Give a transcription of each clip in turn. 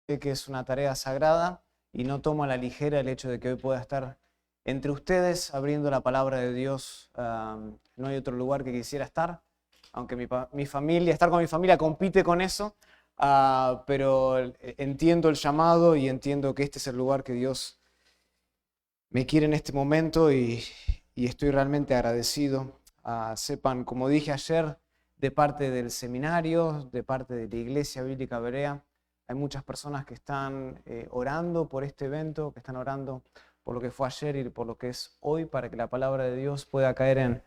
Sé que es una tarea sagrada y no tomo a la ligera el hecho de que hoy pueda estar entre ustedes abriendo la palabra de Dios. No hay otro lugar que quisiera estar, aunque mi familia, estar con mi familia compite con eso, pero entiendo el llamado y entiendo que este es el lugar que Dios me quiere en este momento y estoy realmente agradecido. Sepan, como dije ayer, de parte del seminario, de parte de la Iglesia Bíblica Berea, hay muchas personas que están orando por este evento, que están orando por lo que fue ayer y por lo que es hoy, para que la palabra de Dios pueda caer en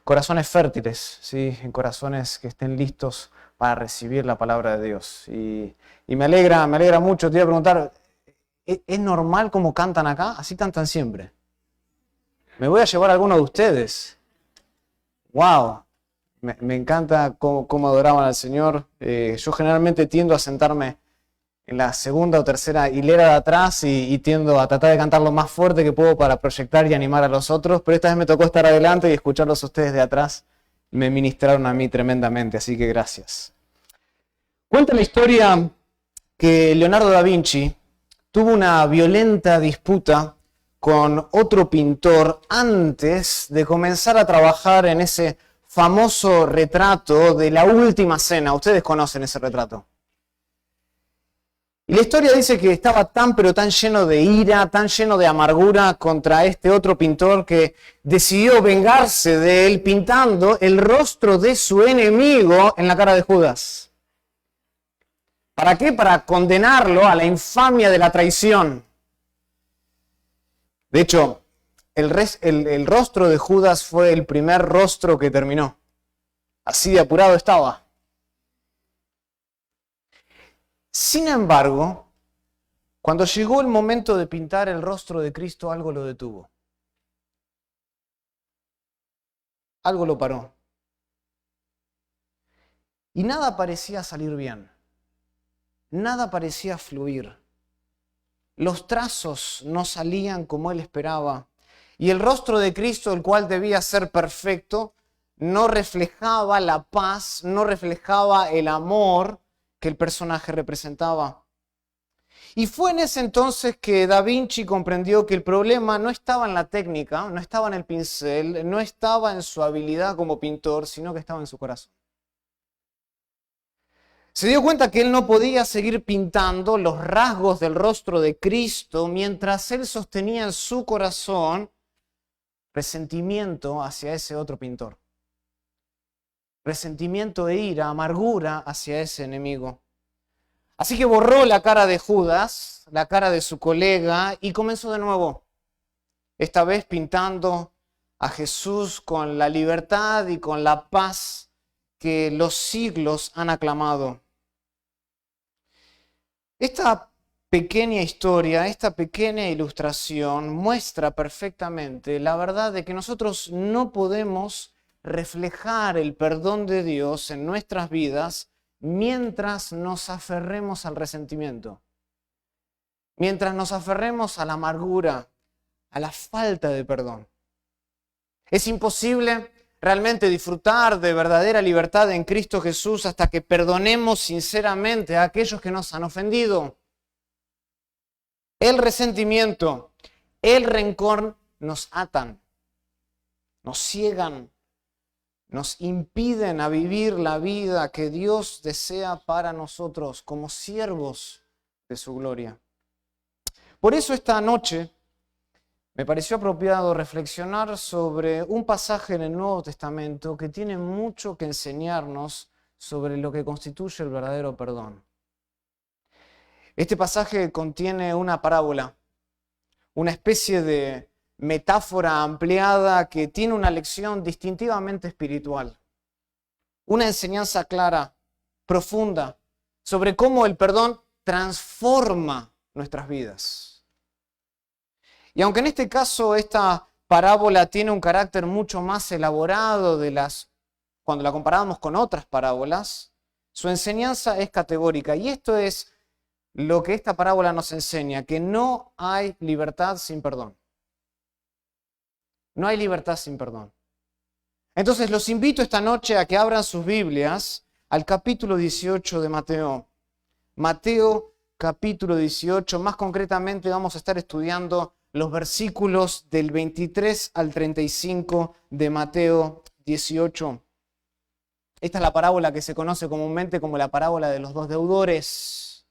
corazones fértiles, ¿sí? En corazones que estén listos para recibir la palabra de Dios. Y me alegra mucho. Te iba a preguntar, ¿es normal cómo cantan acá? ¿Así cantan siempre? Me voy a llevar a alguno de ustedes. ¡Wow! Me encanta cómo adoraban al Señor. Yo generalmente tiendo a sentarme en la segunda o tercera hilera de atrás y tiendo a tratar de cantar lo más fuerte que puedo para proyectar y animar a los otros, pero esta vez me tocó estar adelante y escucharlos a ustedes de atrás. Me ministraron a mí tremendamente, así que gracias. Cuenta la historia que Leonardo da Vinci tuvo una violenta disputa con otro pintor antes de comenzar a trabajar en ese famoso retrato de la Última Cena. Ustedes conocen ese retrato. Y la historia dice que estaba tan pero tan lleno de ira, tan lleno de amargura contra este otro pintor que decidió vengarse de él pintando el rostro de su enemigo en la cara de Judas. ¿Para qué? Para condenarlo a la infamia de la traición. De hecho, el rostro de Judas fue el primer rostro que terminó. Así de apurado estaba. Sin embargo, cuando llegó el momento de pintar el rostro de Cristo, algo lo detuvo. Algo lo paró. Y nada parecía salir bien. Nada parecía fluir. Los trazos no salían como él esperaba. Y el rostro de Cristo, el cual debía ser perfecto, no reflejaba la paz, no reflejaba el amor que el personaje representaba. Y fue en ese entonces que Da Vinci comprendió que el problema no estaba en la técnica, no estaba en el pincel, no estaba en su habilidad como pintor, sino que estaba en su corazón. Se dio cuenta que él no podía seguir pintando los rasgos del rostro de Cristo mientras él sostenía en su corazón resentimiento hacia ese otro pintor. Resentimiento e ira, amargura hacia ese enemigo. Así que borró la cara de Judas, la cara de su colega, y comenzó de nuevo. Esta vez pintando a Jesús con la libertad y con la paz que los siglos han aclamado. Esta pequeña historia, esta pequeña ilustración muestra perfectamente la verdad de que nosotros no podemos reflejar el perdón de Dios en nuestras vidas mientras nos aferremos al resentimiento, mientras nos aferremos a la amargura, a la falta de perdón. Es imposible realmente disfrutar de verdadera libertad en Cristo Jesús hasta que perdonemos sinceramente a aquellos que nos han ofendido. El resentimiento, el rencor nos atan, nos ciegan, nos impiden a vivir la vida que Dios desea para nosotros como siervos de su gloria. Por eso esta noche me pareció apropiado reflexionar sobre un pasaje en el Nuevo Testamento que tiene mucho que enseñarnos sobre lo que constituye el verdadero perdón. Este pasaje contiene una parábola, una especie de metáfora ampliada que tiene una lección distintivamente espiritual, una enseñanza clara, profunda, sobre cómo el perdón transforma nuestras vidas. Y aunque en este caso esta parábola tiene un carácter mucho más elaborado cuando la comparamos con otras parábolas, su enseñanza es categórica. Y esto es lo que esta parábola nos enseña, que no hay libertad sin perdón. No hay libertad sin perdón. Entonces los invito esta noche a que abran sus Biblias al capítulo 18 de Mateo. Mateo capítulo 18. Más concretamente vamos a estar estudiando los versículos del 23 al 35 de Mateo 18. Esta es la parábola que se conoce comúnmente como la parábola de los dos deudores.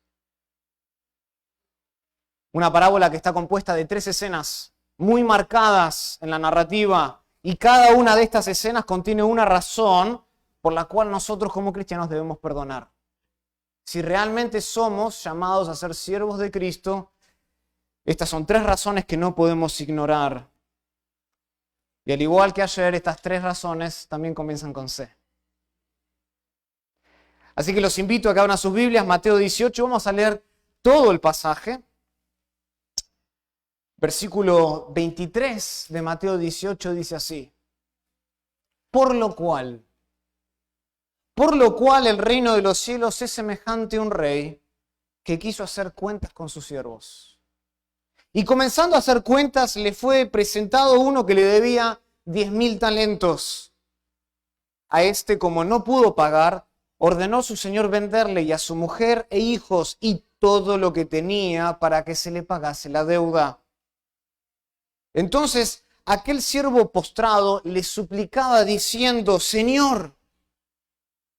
Una parábola que está compuesta de 3 escenas muy marcadas en la narrativa, y cada una de estas escenas contiene una razón por la cual nosotros como cristianos debemos perdonar. Si realmente somos llamados a ser siervos de Cristo, estas son 3 razones que no podemos ignorar. Y al igual que ayer, estas 3 razones también comienzan con C. Así que los invito a que abran sus Biblias, Mateo 18, vamos a leer todo el pasaje. Versículo 23 de Mateo 18 dice así: Por lo cual el reino de los cielos es semejante a un rey que quiso hacer cuentas con sus siervos. Y comenzando a hacer cuentas, le fue presentado uno que le debía 10.000 talentos. A este, como no pudo pagar, ordenó su señor venderle y a su mujer e hijos y todo lo que tenía para que se le pagase la deuda. Entonces aquel siervo postrado le suplicaba diciendo: Señor,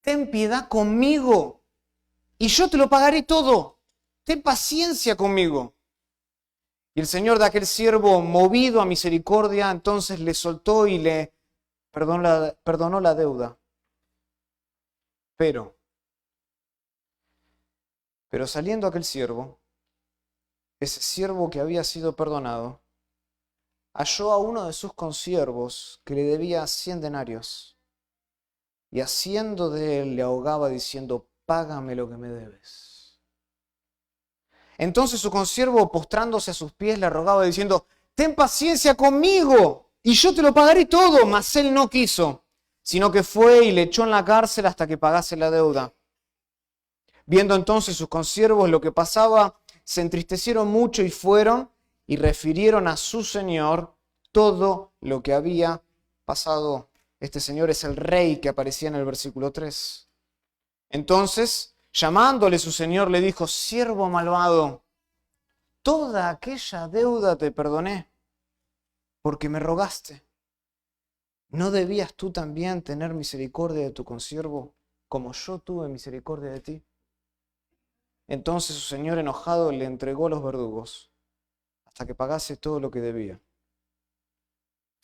ten piedad conmigo y yo te lo pagaré todo. Ten paciencia conmigo. Y el señor de aquel siervo, movido a misericordia, entonces le soltó y le perdonó la deuda. Pero saliendo aquel siervo, ese siervo que había sido perdonado, halló a uno de sus consiervos que le debía 100 denarios, y haciendo de él le ahogaba diciendo: Págame lo que me debes. Entonces su consiervo, postrándose a sus pies, le rogaba diciendo: Ten paciencia conmigo y yo te lo pagaré todo. Mas él no quiso, sino que fue y le echó en la cárcel hasta que pagase la deuda. Viendo entonces sus consiervos lo que pasaba, se entristecieron mucho y fueron y refirieron a su señor todo lo que había pasado. Este señor es el rey que aparecía en el versículo 3. Entonces, llamándole su señor, le dijo: Siervo malvado, toda aquella deuda te perdoné, porque me rogaste. ¿No debías tú también tener misericordia de tu consiervo, como yo tuve misericordia de ti? Entonces su señor, enojado, le entregó a los verdugos hasta que pagase todo lo que debía.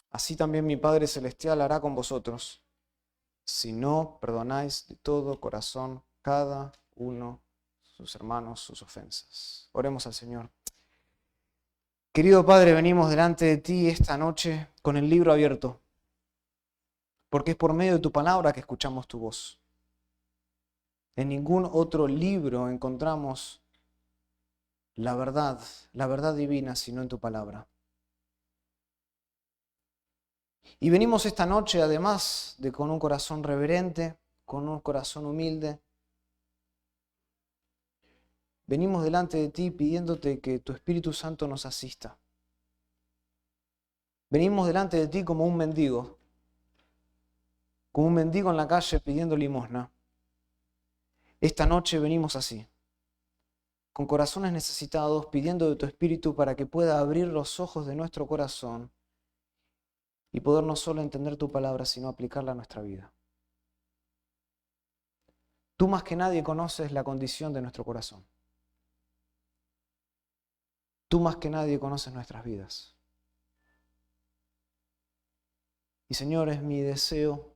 Así también mi Padre Celestial hará con vosotros, si no perdonáis de todo corazón cada uno sus hermanos sus ofensas. Oremos al Señor. Querido Padre, venimos delante de ti esta noche con el libro abierto, porque es por medio de tu palabra que escuchamos tu voz. En ningún otro libro encontramos la verdad divina, sino en tu palabra. Y venimos esta noche, además de con un corazón reverente, con un corazón humilde, venimos delante de ti pidiéndote que tu Espíritu Santo nos asista. Venimos delante de ti como un mendigo en la calle pidiendo limosna. Esta noche venimos así, con corazones necesitados, pidiendo de tu Espíritu para que pueda abrir los ojos de nuestro corazón y poder no solo entender tu palabra, sino aplicarla a nuestra vida. Tú más que nadie conoces la condición de nuestro corazón. Tú más que nadie conoces nuestras vidas. Y Señor, es mi deseo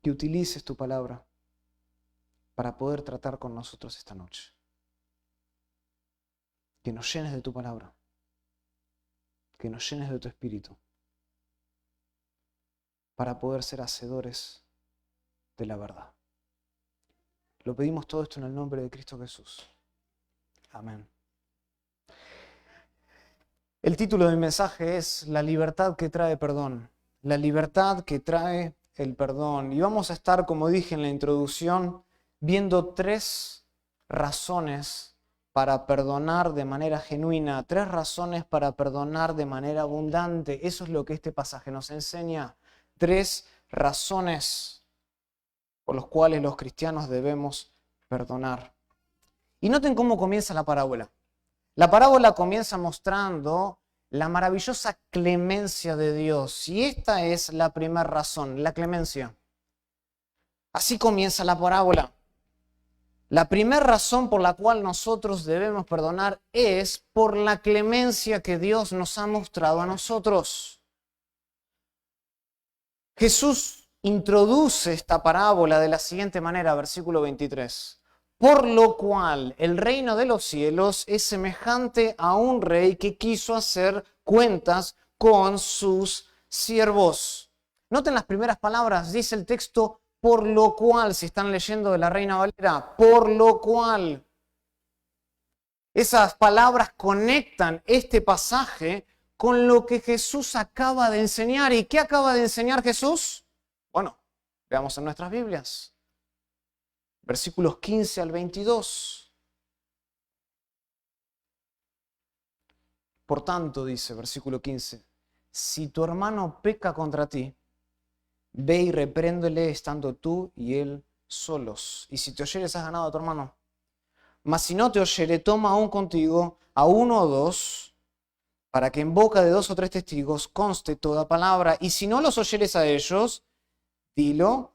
que utilices tu palabra para poder tratar con nosotros esta noche. Que nos llenes de tu palabra, que nos llenes de tu Espíritu, para poder ser hacedores de la verdad. Lo pedimos todo esto en el nombre de Cristo Jesús. Amén. El título de mi mensaje es La libertad que trae perdón. La libertad que trae el perdón. Y vamos a estar, como dije en la introducción, viendo 3 razones para perdonar de manera genuina, 3 razones para perdonar de manera abundante. Eso es lo que este pasaje nos enseña. 3 razones por las cuales los cristianos debemos perdonar. Y noten cómo comienza la parábola. La parábola comienza mostrando la maravillosa clemencia de Dios. Y esta es la primera razón, la clemencia. Así comienza la parábola. La primera razón por la cual nosotros debemos perdonar es por la clemencia que Dios nos ha mostrado a nosotros. Jesús introduce esta parábola de la siguiente manera, versículo 23. Por lo cual el reino de los cielos es semejante a un rey que quiso hacer cuentas con sus siervos. Noten las primeras palabras, dice el texto, por lo cual, si están leyendo de la Reina Valera, por lo cual. Esas palabras conectan este pasaje con lo que Jesús acaba de enseñar. ¿Y qué acaba de enseñar Jesús? Bueno, veamos en nuestras Biblias. Versículos 15 al 22. Por tanto, dice versículo 15, si tu hermano peca contra ti, ve y repréndele estando tú y él solos. Y si te oyeres, has ganado a tu hermano. Mas si no te oyere, toma aún contigo a uno o dos, para que en boca de 2 o 3 testigos conste toda palabra. Y si no los oyeres a ellos, dilo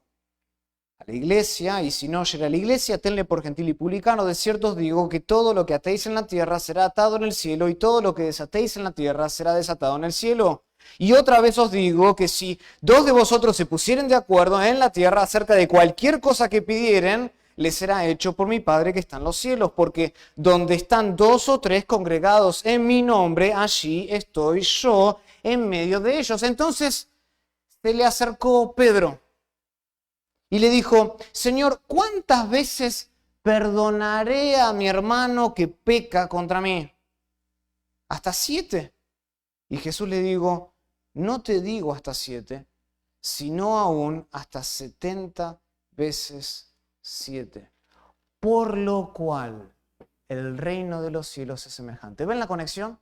a la iglesia, y si no oyere a la iglesia, tenle por gentil y publicano. De cierto os digo que todo lo que atéis en la tierra será atado en el cielo, y todo lo que desatéis en la tierra será desatado en el cielo. Y otra vez os digo que si 2 de vosotros se pusieren de acuerdo en la tierra acerca de cualquier cosa que pidieren, les será hecho por mi Padre que está en los cielos, porque donde están 2 o 3 congregados en mi nombre, allí estoy yo en medio de ellos. Entonces se le acercó Pedro y le dijo, Señor, ¿cuántas veces perdonaré a mi hermano que peca contra mí? ¿Hasta 7? Y Jesús le dijo, no te digo hasta 7, sino aún hasta 70 veces 7. Por lo cual el reino de los cielos es semejante. ¿Ven la conexión?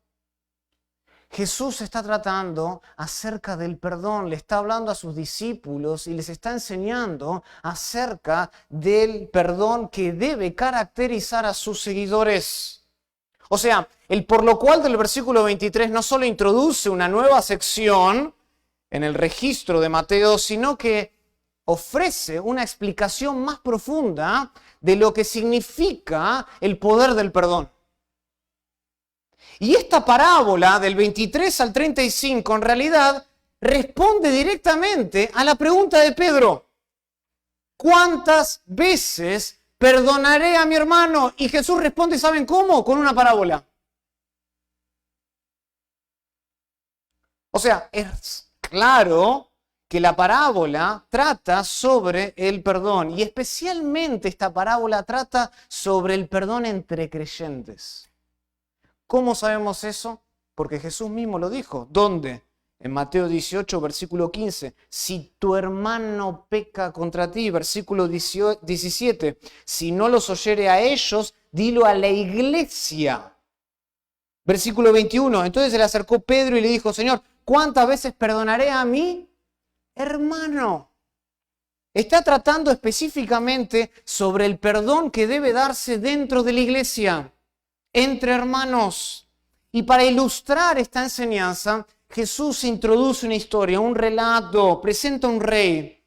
Jesús está tratando acerca del perdón, le está hablando a sus discípulos y les está enseñando acerca del perdón que debe caracterizar a sus seguidores. O sea, el por lo cual del versículo 23 no solo introduce una nueva sección en el registro de Mateo, sino que ofrece una explicación más profunda de lo que significa el poder del perdón. Y esta parábola del 23 al 35 en realidad responde directamente a la pregunta de Pedro. ¿Cuántas veces perdonaré a mi hermano? Y Jesús responde, ¿saben cómo? Con una parábola. O sea, es claro que la parábola trata sobre el perdón y especialmente esta parábola trata sobre el perdón entre creyentes. ¿Cómo sabemos eso? Porque Jesús mismo lo dijo. ¿Dónde? En Mateo 18, versículo 15. Si tu hermano peca contra ti, versículo 17. Si no los oyere a ellos, dilo a la iglesia. Versículo 21. Entonces se le acercó Pedro y le dijo, Señor, ¿cuántas veces perdonaré a mi hermano? Está tratando específicamente sobre el perdón que debe darse dentro de la iglesia, entre hermanos. Y para ilustrar esta enseñanza, Jesús introduce una historia, un relato, presenta un rey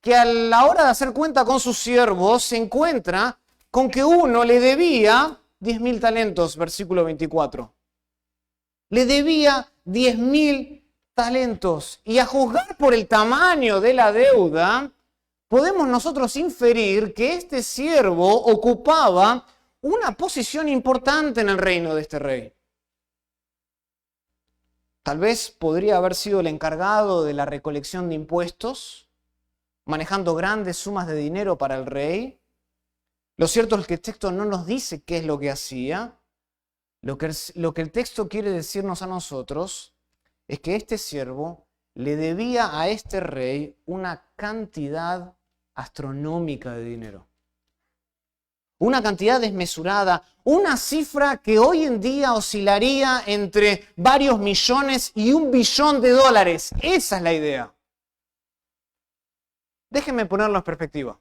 que a la hora de hacer cuenta con sus siervos se encuentra con que uno le debía 10.000 talentos, versículo 24. Le debía 10.000 talentos. Y a juzgar por el tamaño de la deuda, podemos nosotros inferir que este siervo ocupaba una posición importante en el reino de este rey. Tal vez podría haber sido el encargado de la recolección de impuestos, manejando grandes sumas de dinero para el rey. Lo cierto es que el texto no nos dice qué es lo que hacía. Lo que el texto quiere decirnos a nosotros es que este siervo le debía a este rey una cantidad astronómica de dinero. Una cantidad desmesurada, una cifra que hoy en día oscilaría entre varios millones y $1 billón. Esa es la idea. Déjenme ponerlo en perspectiva.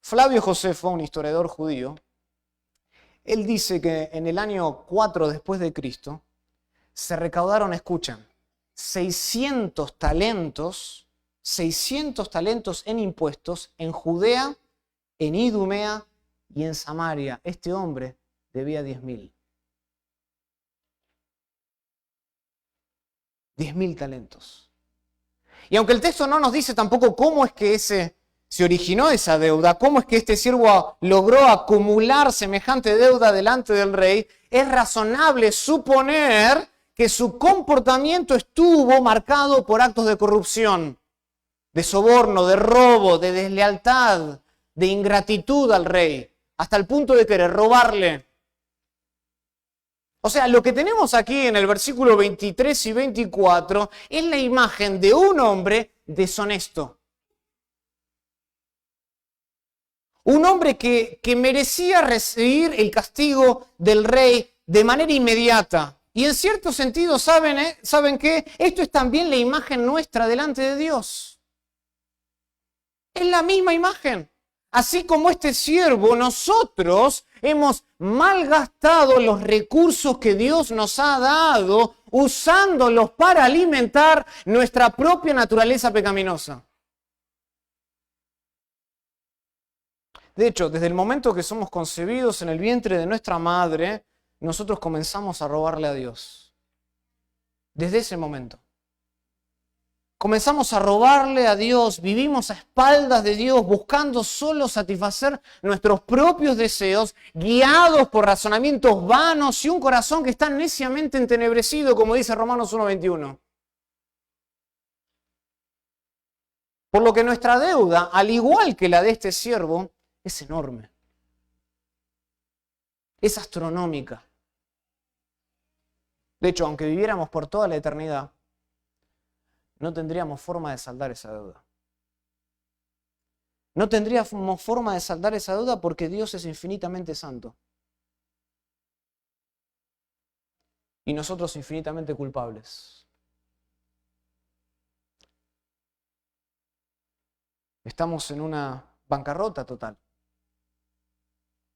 Flavio Josefo, un historiador judío, él dice que en el año 4 después de Cristo se recaudaron, escuchan, 600 talentos en impuestos en Judea, en Idumea y en Samaria. Este hombre debía 10.000. 10.000 talentos. Y aunque el texto no nos dice tampoco cómo es que se originó esa deuda, cómo es que este siervo logró acumular semejante deuda delante del rey, es razonable suponer que su comportamiento estuvo marcado por actos de corrupción, de soborno, de robo, de deslealtad, de ingratitud al rey, hasta el punto de querer robarle. O sea, lo que tenemos aquí en el versículo 23 y 24 es la imagen de un hombre deshonesto. Un hombre que merecía recibir el castigo del rey de manera inmediata. Y en cierto sentido, ¿saben qué? Esto es también la imagen nuestra delante de Dios. Es la misma imagen. Así como este siervo, nosotros hemos malgastado los recursos que Dios nos ha dado usándolos para alimentar nuestra propia naturaleza pecaminosa. De hecho, desde el momento que somos concebidos en el vientre de nuestra madre, nosotros comenzamos a robarle a Dios. Desde ese momento. Comenzamos a robarle a Dios, vivimos a espaldas de Dios, buscando solo satisfacer nuestros propios deseos, guiados por razonamientos vanos y un corazón que está neciamente entenebrecido, como dice Romanos 1:21. Por lo que nuestra deuda, al igual que la de este siervo, es enorme. Es astronómica. De hecho, aunque viviéramos por toda la eternidad, no tendríamos forma de saldar esa deuda. No tendríamos forma de saldar esa deuda porque Dios es infinitamente santo. Y nosotros infinitamente culpables. Estamos en una bancarrota total.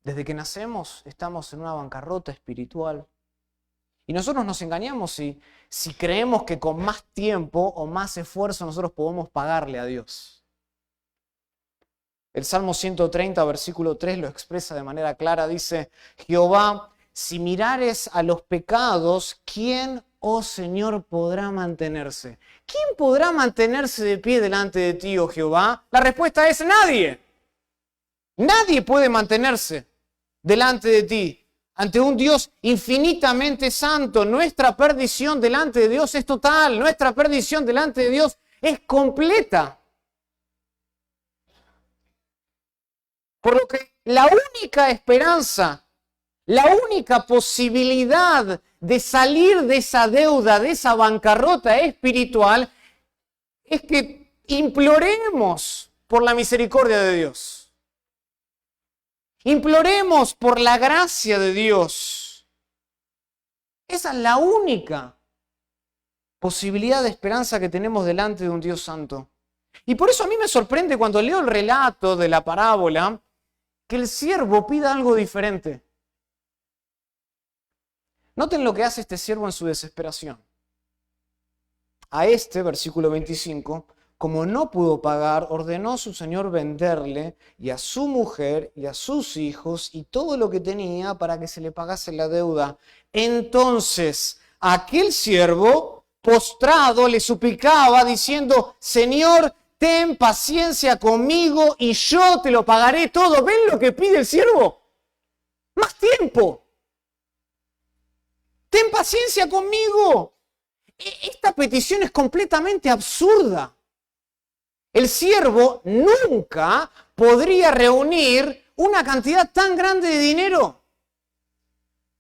Desde que nacemos estamos en una bancarrota espiritual. Y nosotros nos engañamos si creemos que con más tiempo o más esfuerzo nosotros podemos pagarle a Dios. El Salmo 130, versículo 3 lo expresa de manera clara. Dice, Jehová, si mirares a los pecados, ¿quién, oh Señor, podrá mantenerse? ¿Quién podrá mantenerse de pie delante de ti, oh Jehová? La respuesta es nadie. Nadie puede mantenerse delante de ti. Ante un Dios infinitamente santo, nuestra perdición delante de Dios es total, nuestra perdición delante de Dios es completa. Por lo que la única esperanza, la única posibilidad de salir de esa deuda, de esa bancarrota espiritual, es que imploremos por la misericordia de Dios. Imploremos por la gracia de Dios. Esa es la única posibilidad de esperanza que tenemos delante de un Dios santo. Y por eso a mí me sorprende cuando leo el relato de la parábola que el siervo pida algo diferente. Noten lo que hace este siervo en su desesperación. A este, versículo 25, como no pudo pagar, ordenó a su señor venderle y a su mujer y a sus hijos y todo lo que tenía para que se le pagase la deuda. Entonces aquel siervo postrado le suplicaba diciendo, Señor, ten paciencia conmigo y yo te lo pagaré todo. ¿Ven lo que pide el siervo? Más tiempo. Ten paciencia conmigo. Esta petición es completamente absurda. El siervo nunca podría reunir una cantidad tan grande de dinero.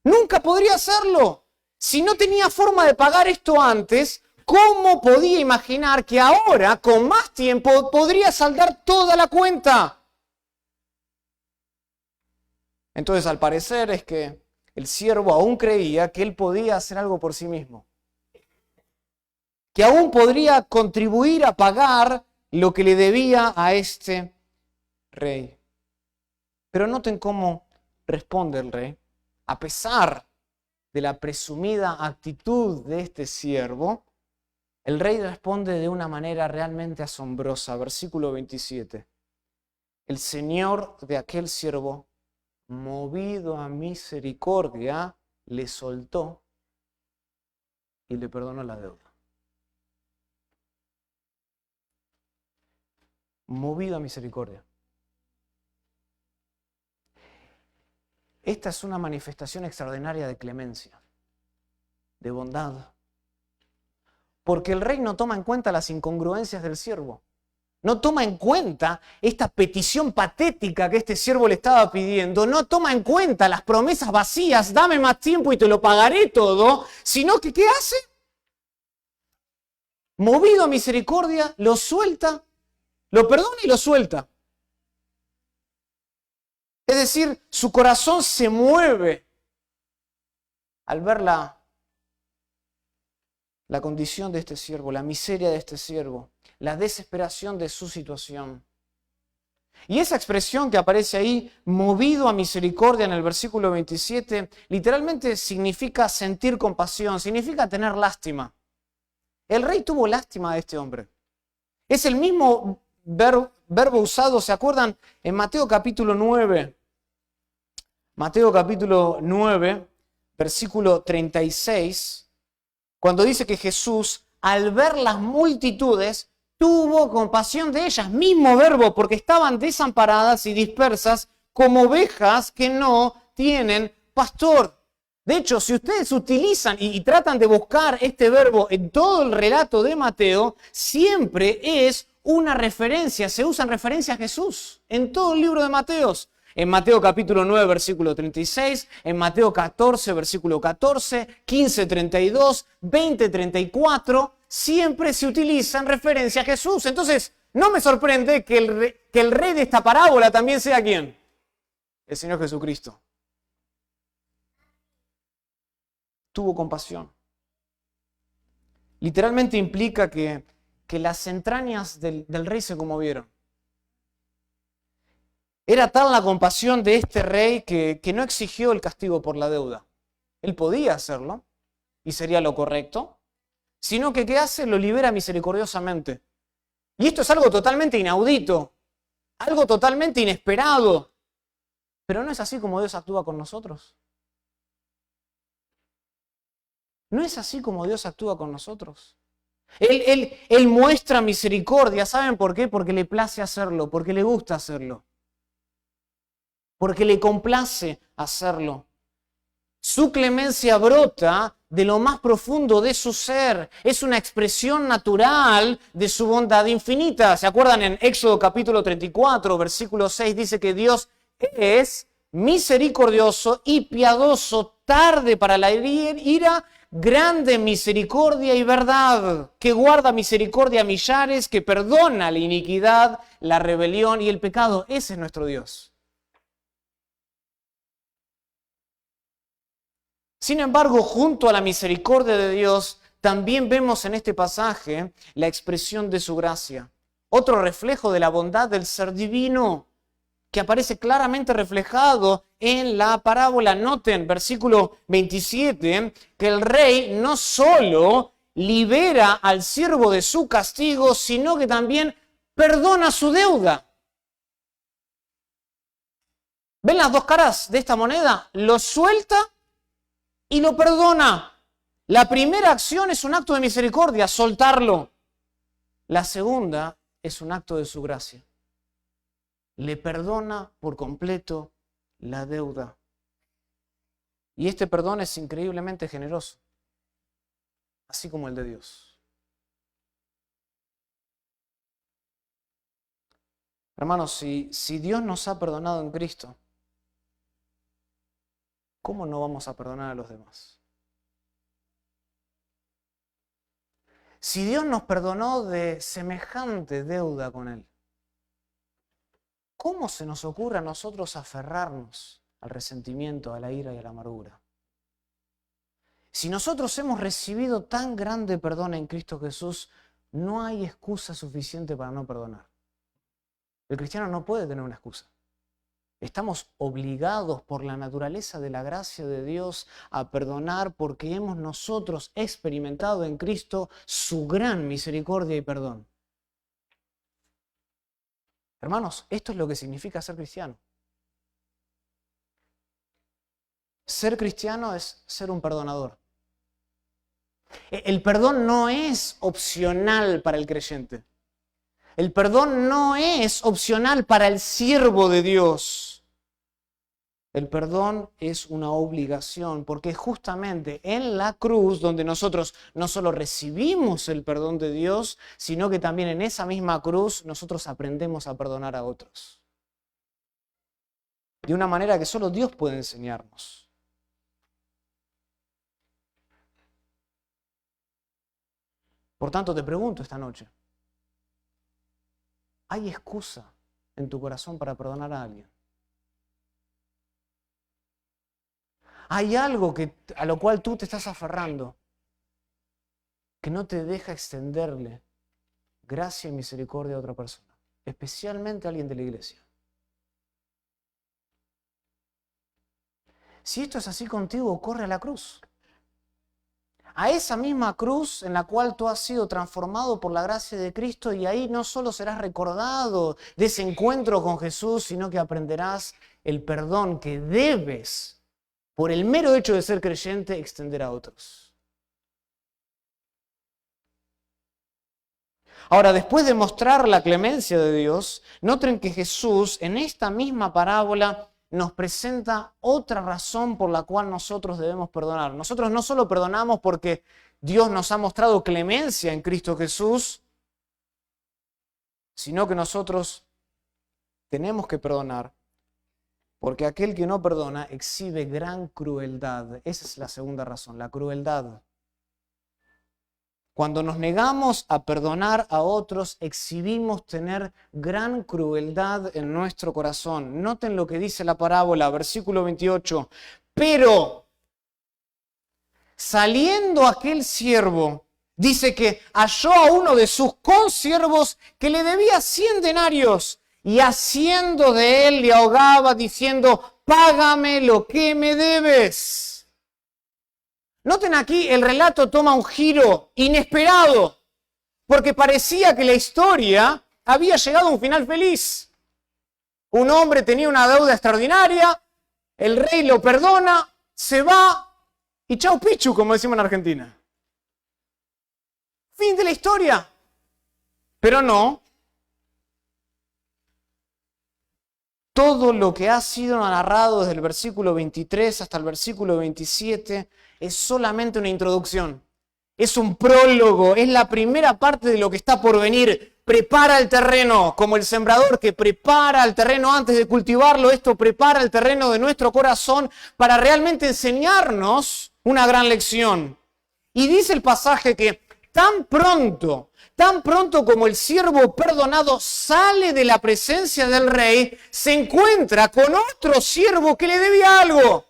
Nunca podría hacerlo. Si no tenía forma de pagar esto antes, ¿cómo podía imaginar que ahora, con más tiempo, podría saldar toda la cuenta? Entonces, al parecer es que el siervo aún creía que él podía hacer algo por sí mismo. Que aún podría contribuir a pagar lo que le debía a este rey. Pero noten cómo responde el rey, a pesar de la presumida actitud de este siervo. El rey responde de una manera realmente asombrosa. Versículo 27. El señor de aquel siervo, movido a misericordia, le soltó y le perdonó la deuda. Movido a misericordia. Esta es una manifestación extraordinaria de clemencia, de bondad. Porque el rey no toma en cuenta las incongruencias del siervo. No toma en cuenta esta petición patética que este siervo le estaba pidiendo. No toma en cuenta las promesas vacías, dame más tiempo y te lo pagaré todo. Sino que, ¿qué hace? Movido a misericordia, lo suelta, lo perdona y lo suelta. Es decir, su corazón se mueve al ver la condición de este siervo, la miseria de este siervo, la desesperación de su situación. Y esa expresión que aparece ahí, movido a misericordia en el versículo 27, literalmente significa sentir compasión, significa tener lástima. El rey tuvo lástima de este hombre. Es el mismo verbo usado, ¿se acuerdan? En Mateo capítulo 9. Mateo capítulo 9, versículo 36. Cuando dice que Jesús, al ver las multitudes, tuvo compasión de ellas. Mismo verbo, porque estaban desamparadas y dispersas como ovejas que no tienen pastor. De hecho, si ustedes utilizan y tratan de buscar este verbo en todo el relato de Mateo, siempre es una referencia, se usa en referencia a Jesús en todo el libro de Mateos. En Mateo capítulo 9, versículo 36, en Mateo 14, versículo 14, 15, 32, 20, 34, siempre se utiliza en referencia a Jesús. Entonces, no me sorprende que el rey de esta parábola también sea ¿quién? El Señor Jesucristo. Tuvo compasión. Literalmente implica que las entrañas del rey se conmovieron. Era tal la compasión de este rey que no exigió el castigo por la deuda. Él podía hacerlo, y sería lo correcto, sino que ¿qué hace? Lo libera misericordiosamente. Y esto es algo totalmente inaudito, algo totalmente inesperado. Pero no es así como Dios actúa con nosotros. No es así como Dios actúa con nosotros. Él muestra misericordia. ¿Saben por qué? Porque le place hacerlo, porque le gusta hacerlo. Porque le complace hacerlo. Su clemencia brota de lo más profundo de su ser. Es una expresión natural de su bondad infinita. ¿Se acuerdan en Éxodo capítulo 34, versículo 6? Dice que Dios es misericordioso y piadoso, tarde para la ira, grande en misericordia y verdad, que guarda misericordia a millares, que perdona la iniquidad, la rebelión y el pecado. Ese es nuestro Dios. Sin embargo, junto a la misericordia de Dios, también vemos en este pasaje la expresión de su gracia. Otro reflejo de la bondad del ser divino, que aparece claramente reflejado en la parábola. Noten, versículo 27, que el rey no solo libera al siervo de su castigo, sino que también perdona su deuda. ¿Ven las dos caras de esta moneda? Lo suelta y lo perdona. La primera acción es un acto de misericordia, soltarlo. La segunda es un acto de su gracia. Le perdona por completo la deuda. Y este perdón es increíblemente generoso, así como el de Dios. Hermanos, si Dios nos ha perdonado en Cristo, ¿cómo no vamos a perdonar a los demás? Si Dios nos perdonó de semejante deuda con Él, ¿cómo se nos ocurre a nosotros aferrarnos al resentimiento, a la ira y a la amargura? Si nosotros hemos recibido tan grande perdón en Cristo Jesús, no hay excusa suficiente para no perdonar. El cristiano no puede tener una excusa. Estamos obligados por la naturaleza de la gracia de Dios a perdonar porque hemos nosotros experimentado en Cristo su gran misericordia y perdón. Hermanos, esto es lo que significa ser cristiano. Ser cristiano es ser un perdonador. El perdón no es opcional para el creyente. El perdón no es opcional para el siervo de Dios. El perdón es una obligación, porque justamente en la cruz donde nosotros no solo recibimos el perdón de Dios, sino que también en esa misma cruz nosotros aprendemos a perdonar a otros. De una manera que solo Dios puede enseñarnos. Por tanto, te pregunto esta noche, ¿hay excusa en tu corazón para perdonar a alguien? ¿Hay algo a lo cual tú te estás aferrando que no te deja extenderle gracia y misericordia a otra persona, especialmente a alguien de la iglesia? Si esto es así contigo, corre a la cruz. A esa misma cruz en la cual tú has sido transformado por la gracia de Cristo, y ahí no solo serás recordado de ese encuentro con Jesús, sino que aprenderás el perdón que debes, por el mero hecho de ser creyente, extender a otros. Ahora, después de mostrar la clemencia de Dios, noten que Jesús en esta misma parábola nos presenta otra razón por la cual nosotros debemos perdonar. Nosotros no solo perdonamos porque Dios nos ha mostrado clemencia en Cristo Jesús, sino que nosotros tenemos que perdonar porque aquel que no perdona exhibe gran crueldad. Esa es la segunda razón, la crueldad. Cuando nos negamos a perdonar a otros, exhibimos tener gran crueldad en nuestro corazón. Noten lo que dice la parábola, versículo 28. Pero, saliendo aquel siervo, dice que halló a uno de sus consiervos que le debía 100 denarios, y haciendo de él le ahogaba diciendo, págame lo que me debes. Noten aquí, el relato toma un giro inesperado, porque parecía que la historia había llegado a un final feliz. Un hombre tenía una deuda extraordinaria, el rey lo perdona, se va y chau pichu, como decimos en Argentina. Fin de la historia. Pero no. Todo lo que ha sido narrado desde el versículo 23 hasta el versículo 27 es solamente una introducción. Es un prólogo, es la primera parte de lo que está por venir. Prepara el terreno, como el sembrador que prepara el terreno antes de cultivarlo. Esto prepara el terreno de nuestro corazón para realmente enseñarnos una gran lección. Y dice el pasaje que tan pronto como el siervo perdonado sale de la presencia del rey, se encuentra con otro siervo que le debía algo.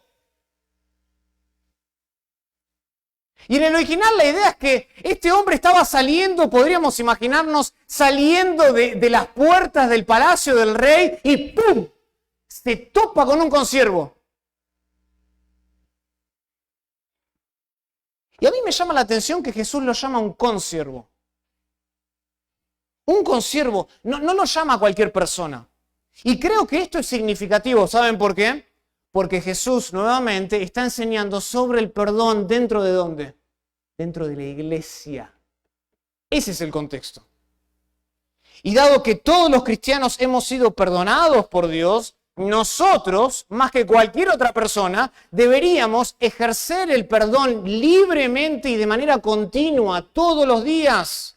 Y en el original la idea es que este hombre estaba saliendo, podríamos imaginarnos, saliendo de las puertas del palacio del rey y ¡pum! Se topa con un consiervo. Y a mí me llama la atención que Jesús lo llama un consiervo. Un consiervo, no lo llama a cualquier persona. Y creo que esto es significativo, ¿saben por qué? Porque Jesús nuevamente está enseñando sobre el perdón dentro de ¿dónde? Dentro de la iglesia. Ese es el contexto. Y dado que todos los cristianos hemos sido perdonados por Dios, nosotros, más que cualquier otra persona, deberíamos ejercer el perdón libremente y de manera continua todos los días.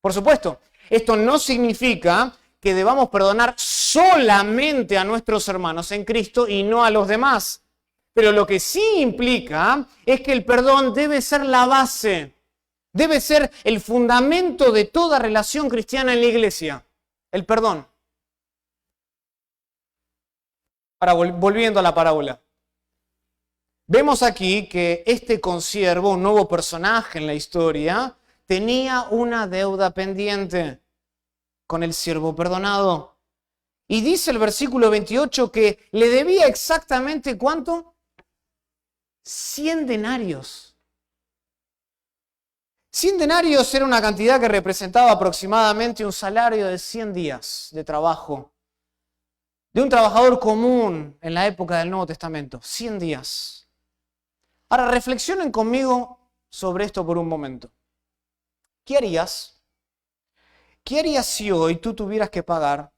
Por supuesto, esto no significa que debamos perdonar solamente a nuestros hermanos en Cristo y no a los demás. Pero lo que sí implica es que el perdón debe ser la base, debe ser el fundamento de toda relación cristiana en la iglesia. El perdón. Ahora, volviendo a la parábola. Vemos aquí que este consiervo, un nuevo personaje en la historia, tenía una deuda pendiente con el siervo perdonado. Y dice el versículo 28 que le debía exactamente ¿cuánto? 100 denarios. 100 denarios era una cantidad que representaba aproximadamente un salario de 100 días de trabajo de un trabajador común en la época del Nuevo Testamento. 100 días. Ahora reflexionen conmigo sobre esto por un momento. ¿Qué harías? ¿Qué harías si hoy tú tuvieras que pagar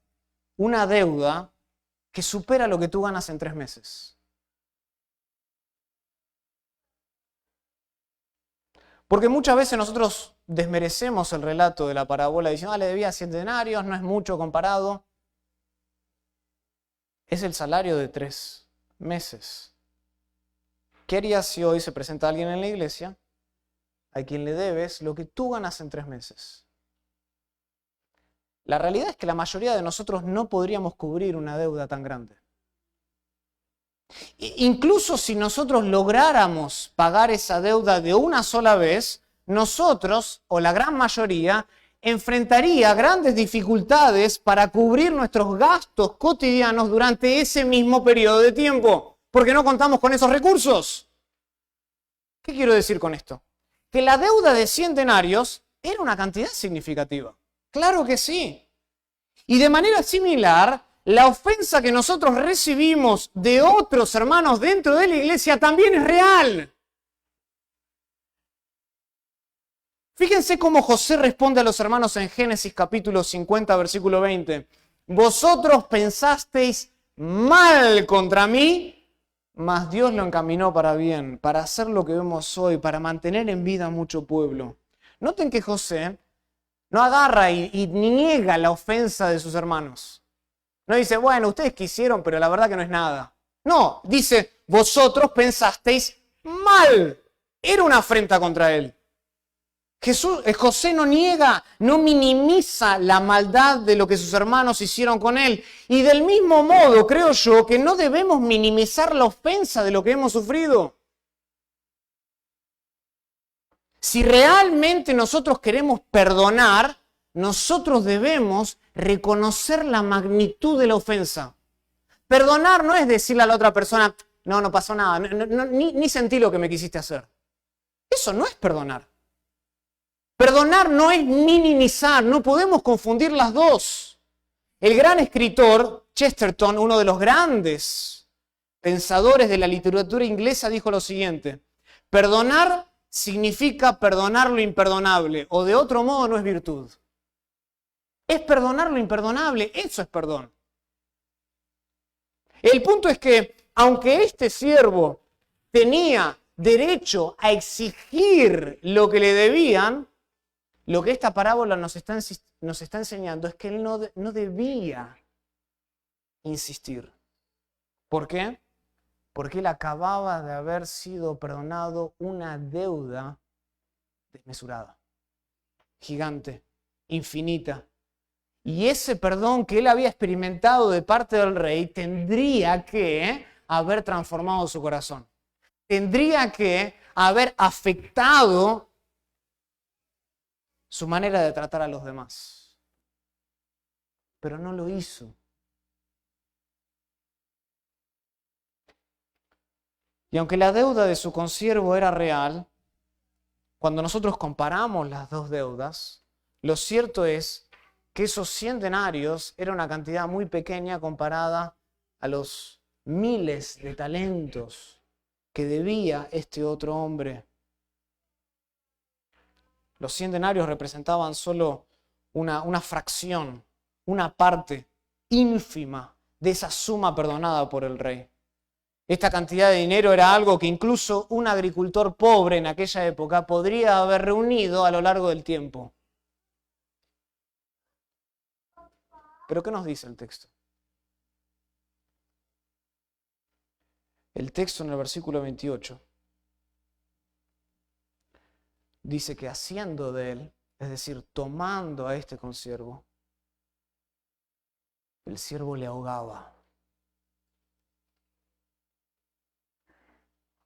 una deuda que supera lo que tú ganas en 3 meses? Porque muchas veces nosotros desmerecemos el relato de la parábola diciendo, le debía 100 denarios, no es mucho comparado. Es el salario de 3 meses. ¿Qué harías si hoy se presenta alguien en la iglesia a quien le debes lo que tú ganas en 3 meses? La realidad es que la mayoría de nosotros no podríamos cubrir una deuda tan grande. Incluso si nosotros lográramos pagar esa deuda de una sola vez, nosotros, o la gran mayoría, enfrentaría grandes dificultades para cubrir nuestros gastos cotidianos durante ese mismo periodo de tiempo, porque no contamos con esos recursos. ¿Qué quiero decir con esto? Que la deuda de 100 denarios era una cantidad significativa. Claro que sí. Y de manera similar, la ofensa que nosotros recibimos de otros hermanos dentro de la iglesia también es real. Fíjense cómo José responde a los hermanos en Génesis capítulo 50, versículo 20. Vosotros pensasteis mal contra mí, mas Dios lo encaminó para bien, para hacer lo que vemos hoy, para mantener en vida a mucho pueblo. Noten que José no agarra y niega la ofensa de sus hermanos. No dice, bueno, ustedes quisieron, pero la verdad que no es nada. No, dice, vosotros pensasteis mal. Era una afrenta contra él. José no niega, no minimiza la maldad de lo que sus hermanos hicieron con él. Y del mismo modo, creo yo, que no debemos minimizar la ofensa de lo que hemos sufrido. Si realmente nosotros queremos perdonar, nosotros debemos reconocer la magnitud de la ofensa. Perdonar no es decirle a la otra persona, no pasó nada, ni sentí lo que me quisiste hacer. Eso no es perdonar. Perdonar no es minimizar, no podemos confundir las dos. El gran escritor Chesterton, uno de los grandes pensadores de la literatura inglesa, dijo lo siguiente: perdonar significa perdonar lo imperdonable, o de otro modo no es virtud. Es perdonar lo imperdonable, eso es perdón. El punto es que, aunque este siervo tenía derecho a exigir lo que le debían, lo que esta parábola nos está enseñando es que él no debía insistir. ¿Por qué? Porque él acababa de haber sido perdonado una deuda desmesurada, gigante, infinita. Y ese perdón que él había experimentado de parte del rey tendría que haber transformado su corazón. Tendría que haber afectado su manera de tratar a los demás. Pero no lo hizo. Y aunque la deuda de su consiervo era real, cuando nosotros comparamos las dos deudas, lo cierto es que esos 100 denarios era una cantidad muy pequeña comparada a los miles de talentos que debía este otro hombre. Los 100 denarios representaban solo una fracción, una parte ínfima de esa suma perdonada por el rey. Esta cantidad de dinero era algo que incluso un agricultor pobre en aquella época podría haber reunido a lo largo del tiempo. ¿Pero qué nos dice el texto? El texto en el versículo 28 dice que haciendo de él, es decir, tomando a este consiervo, el siervo le ahogaba.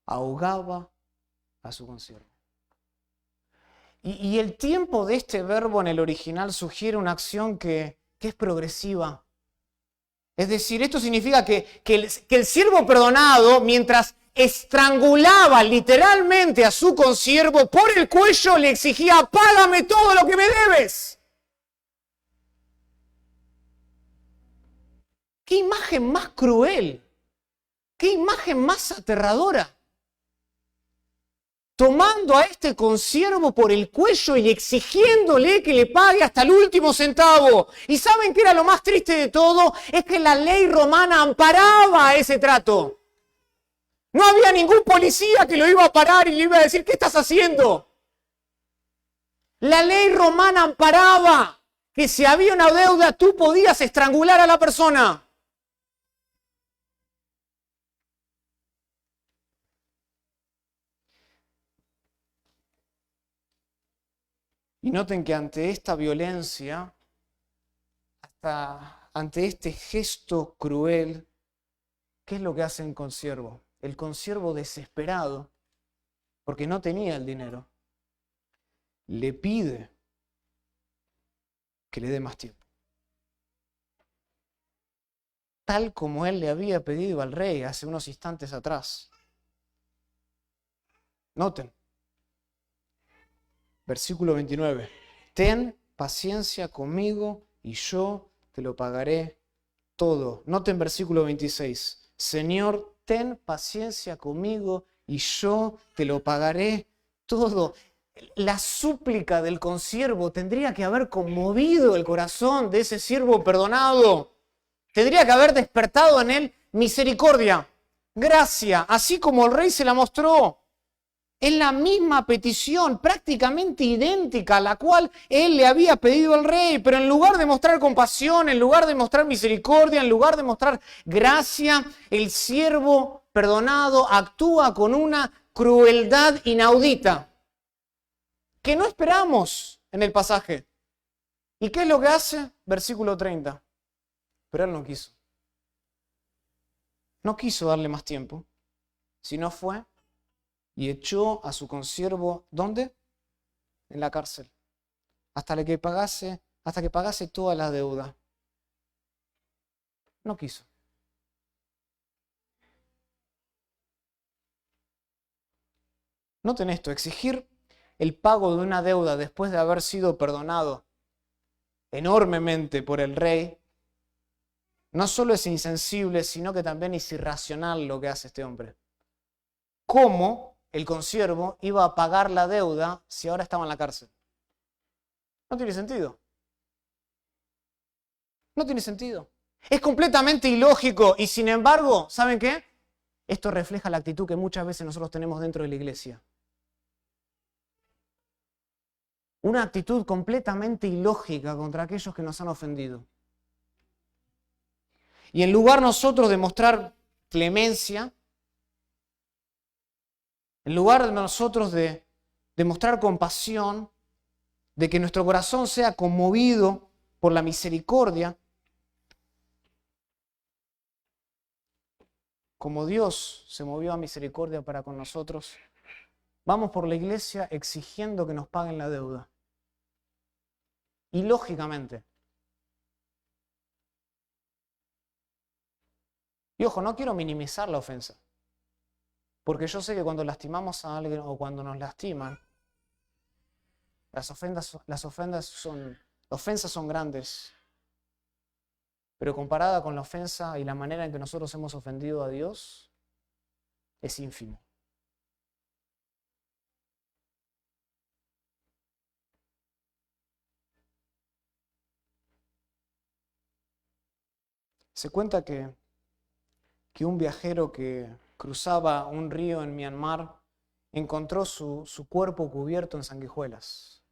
Ahogaba a su consiervo. Y el tiempo de este verbo en el original sugiere una acción que es progresiva. Es decir, esto significa que el siervo perdonado, mientras estrangulaba literalmente a su consiervo por el cuello, le exigía: págame todo lo que me debes. ¡Qué imagen más cruel! ¡Qué imagen más aterradora! Tomando a este consiervo por el cuello y exigiéndole que le pague hasta el último centavo. ¿Y saben qué era lo más triste de todo? Es que la ley romana amparaba ese trato. No había ningún policía que lo iba a parar y le iba a decir: ¿qué estás haciendo? La ley romana amparaba que si había una deuda tú podías estrangular a la persona. Y noten que ante esta violencia, hasta ante este gesto cruel, ¿qué es lo que hace el consiervo? El consiervo, desesperado, porque no tenía el dinero, le pide que le dé más tiempo. Tal como él le había pedido al rey hace unos instantes atrás. Noten. Versículo 29. Ten paciencia conmigo y yo te lo pagaré todo. Noten versículo 26. Señor, ten paciencia conmigo y yo te lo pagaré todo. La súplica del consiervo tendría que haber conmovido el corazón de ese siervo perdonado. Tendría que haber despertado en él misericordia, gracia, así como el rey se la mostró. Es la misma petición, prácticamente idéntica a la cual él le había pedido al rey, pero en lugar de mostrar compasión, en lugar de mostrar misericordia, en lugar de mostrar gracia, el siervo perdonado actúa con una crueldad inaudita que no esperamos en el pasaje. ¿Y qué es lo que hace? Versículo 30. Pero él no quiso. No quiso darle más tiempo, sino fue y echó a su consiervo, ¿dónde? En la cárcel, hasta que pagase toda la deuda. No quiso. Noten esto: exigir el pago de una deuda después de haber sido perdonado enormemente por el rey, no solo es insensible, sino que también es irracional lo que hace este hombre. ¿Cómo el consiervo iba a pagar la deuda si ahora estaba en la cárcel? No tiene sentido. No tiene sentido. Es completamente ilógico y sin embargo, ¿saben qué? Esto refleja la actitud que muchas veces nosotros tenemos dentro de la iglesia. Una actitud completamente ilógica contra aquellos que nos han ofendido. Y en lugar nosotros de mostrar clemencia, en lugar de nosotros de mostrar compasión, de que nuestro corazón sea conmovido por la misericordia, como Dios se movió a misericordia para con nosotros, vamos por la iglesia exigiendo que nos paguen la deuda. Y lógicamente. Y ojo, no quiero minimizar la ofensa. Porque yo sé que cuando lastimamos a alguien o cuando nos lastiman, las ofensas son grandes. Pero comparada con la ofensa y la manera en que nosotros hemos ofendido a Dios, es ínfimo. Se cuenta que un viajero que cruzaba un río en Myanmar encontró su cuerpo cubierto en sanguijuelas.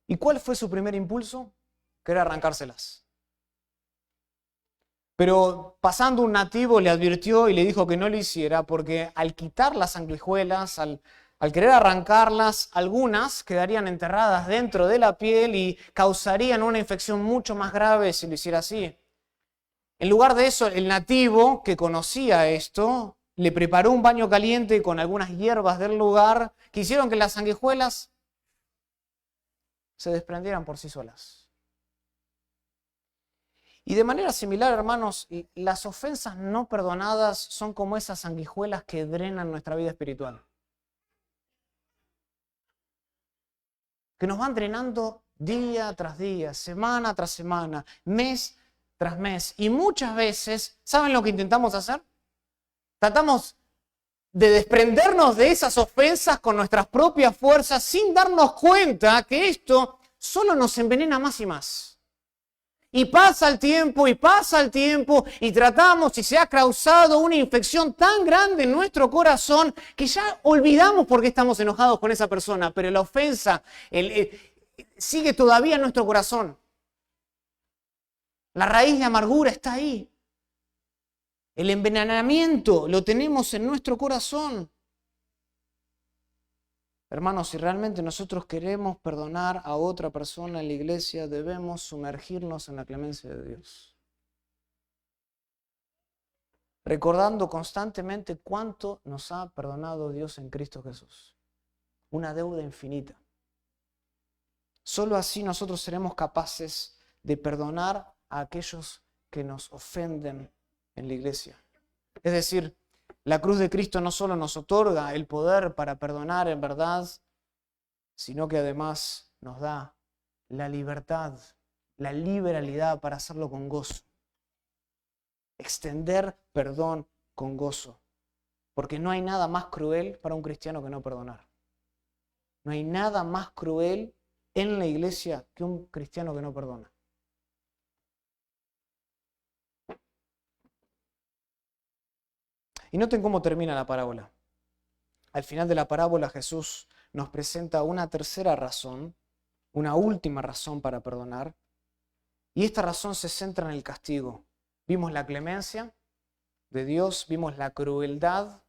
¿Y cuál fue su primer impulso? Querer arrancárselas. Pero pasando un nativo le advirtió y le dijo que no lo hiciera porque al quitar las sanguijuelas, al querer arrancarlas, algunas quedarían enterradas dentro de la piel y causarían una infección mucho más grave si lo hiciera así. En lugar de eso, el nativo que conocía esto le preparó un baño caliente con algunas hierbas del lugar que hicieron que las sanguijuelas se desprendieran por sí solas. Y de manera similar, hermanos, las ofensas no perdonadas son como esas sanguijuelas que drenan nuestra vida espiritual, que nos van drenando día tras día, semana tras semana, mes tras mes. Y muchas veces, ¿saben lo que intentamos hacer? Tratamos de desprendernos de esas ofensas con nuestras propias fuerzas sin darnos cuenta que esto solo nos envenena más y más. Y pasa el tiempo y tratamos y se ha causado una infección tan grande en nuestro corazón que ya olvidamos por qué estamos enojados con esa persona, pero la ofensa sigue todavía en nuestro corazón. La raíz de amargura está ahí. El envenenamiento lo tenemos en nuestro corazón. Hermanos, si realmente nosotros queremos perdonar a otra persona en la iglesia, debemos sumergirnos en la clemencia de Dios. Recordando constantemente cuánto nos ha perdonado Dios en Cristo Jesús. Una deuda infinita. Solo así nosotros seremos capaces de perdonar a aquellos que nos ofenden en la iglesia. Es decir, la cruz de Cristo no solo nos otorga el poder para perdonar en verdad, sino que además nos da la libertad, la liberalidad para hacerlo con gozo. Extender perdón con gozo. Porque no hay nada más cruel para un cristiano que no perdonar. No hay nada más cruel en la iglesia que un cristiano que no perdona. Y noten cómo termina la parábola. Al final de la parábola Jesús nos presenta una tercera razón, una última razón para perdonar. Y esta razón se centra en el castigo. Vimos la clemencia de Dios, vimos la crueldad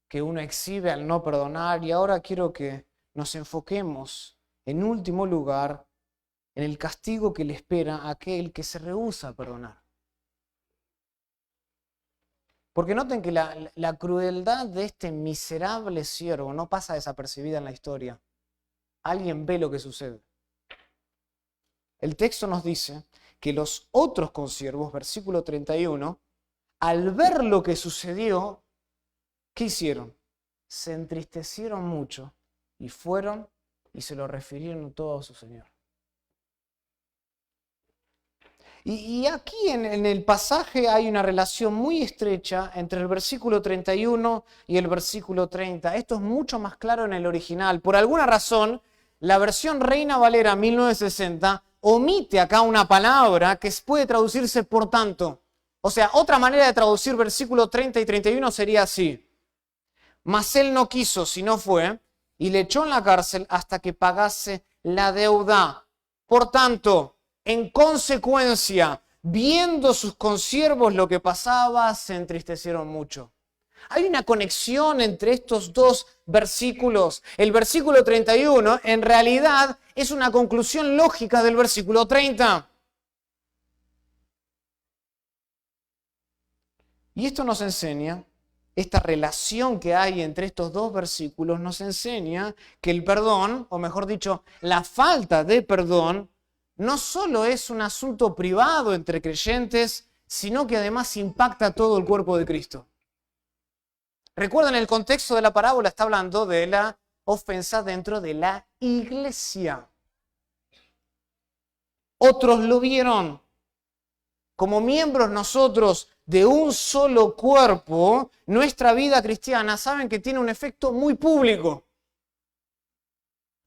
que uno exhibe al no perdonar y ahora quiero que nos enfoquemos en último lugar en el castigo que le espera a aquel que se rehúsa a perdonar. Porque noten que la crueldad de este miserable siervo no pasa desapercibida en la historia. Alguien ve lo que sucede. El texto nos dice que los otros consiervos, versículo 31, al ver lo que sucedió, ¿qué hicieron? Se entristecieron mucho y fueron y se lo refirieron todo a su señor. Y aquí en el pasaje hay una relación muy estrecha entre el versículo 31 y el versículo 30. Esto es mucho más claro en el original. Por alguna razón, la versión Reina Valera 1960 omite acá una palabra que puede traducirse por tanto. O sea, otra manera de traducir versículo 30 y 31 sería así. Mas él no quiso, sino fue, y le echó en la cárcel hasta que pagase la deuda. Por tanto, en consecuencia, viendo sus consiervos lo que pasaba, se entristecieron mucho. Hay una conexión entre estos dos versículos. El versículo 31 en realidad es una conclusión lógica del versículo 30. Y esto nos enseña, esta relación que hay entre estos dos versículos nos enseña que el perdón, o mejor dicho, la falta de perdón, no solo es un asunto privado entre creyentes, sino que además impacta a todo el cuerpo de Cristo. Recuerden, el contexto de la parábola está hablando de la ofensa dentro de la iglesia. Otros lo vieron. Como miembros nosotros de un solo cuerpo, nuestra vida cristiana, saben que tiene un efecto muy público.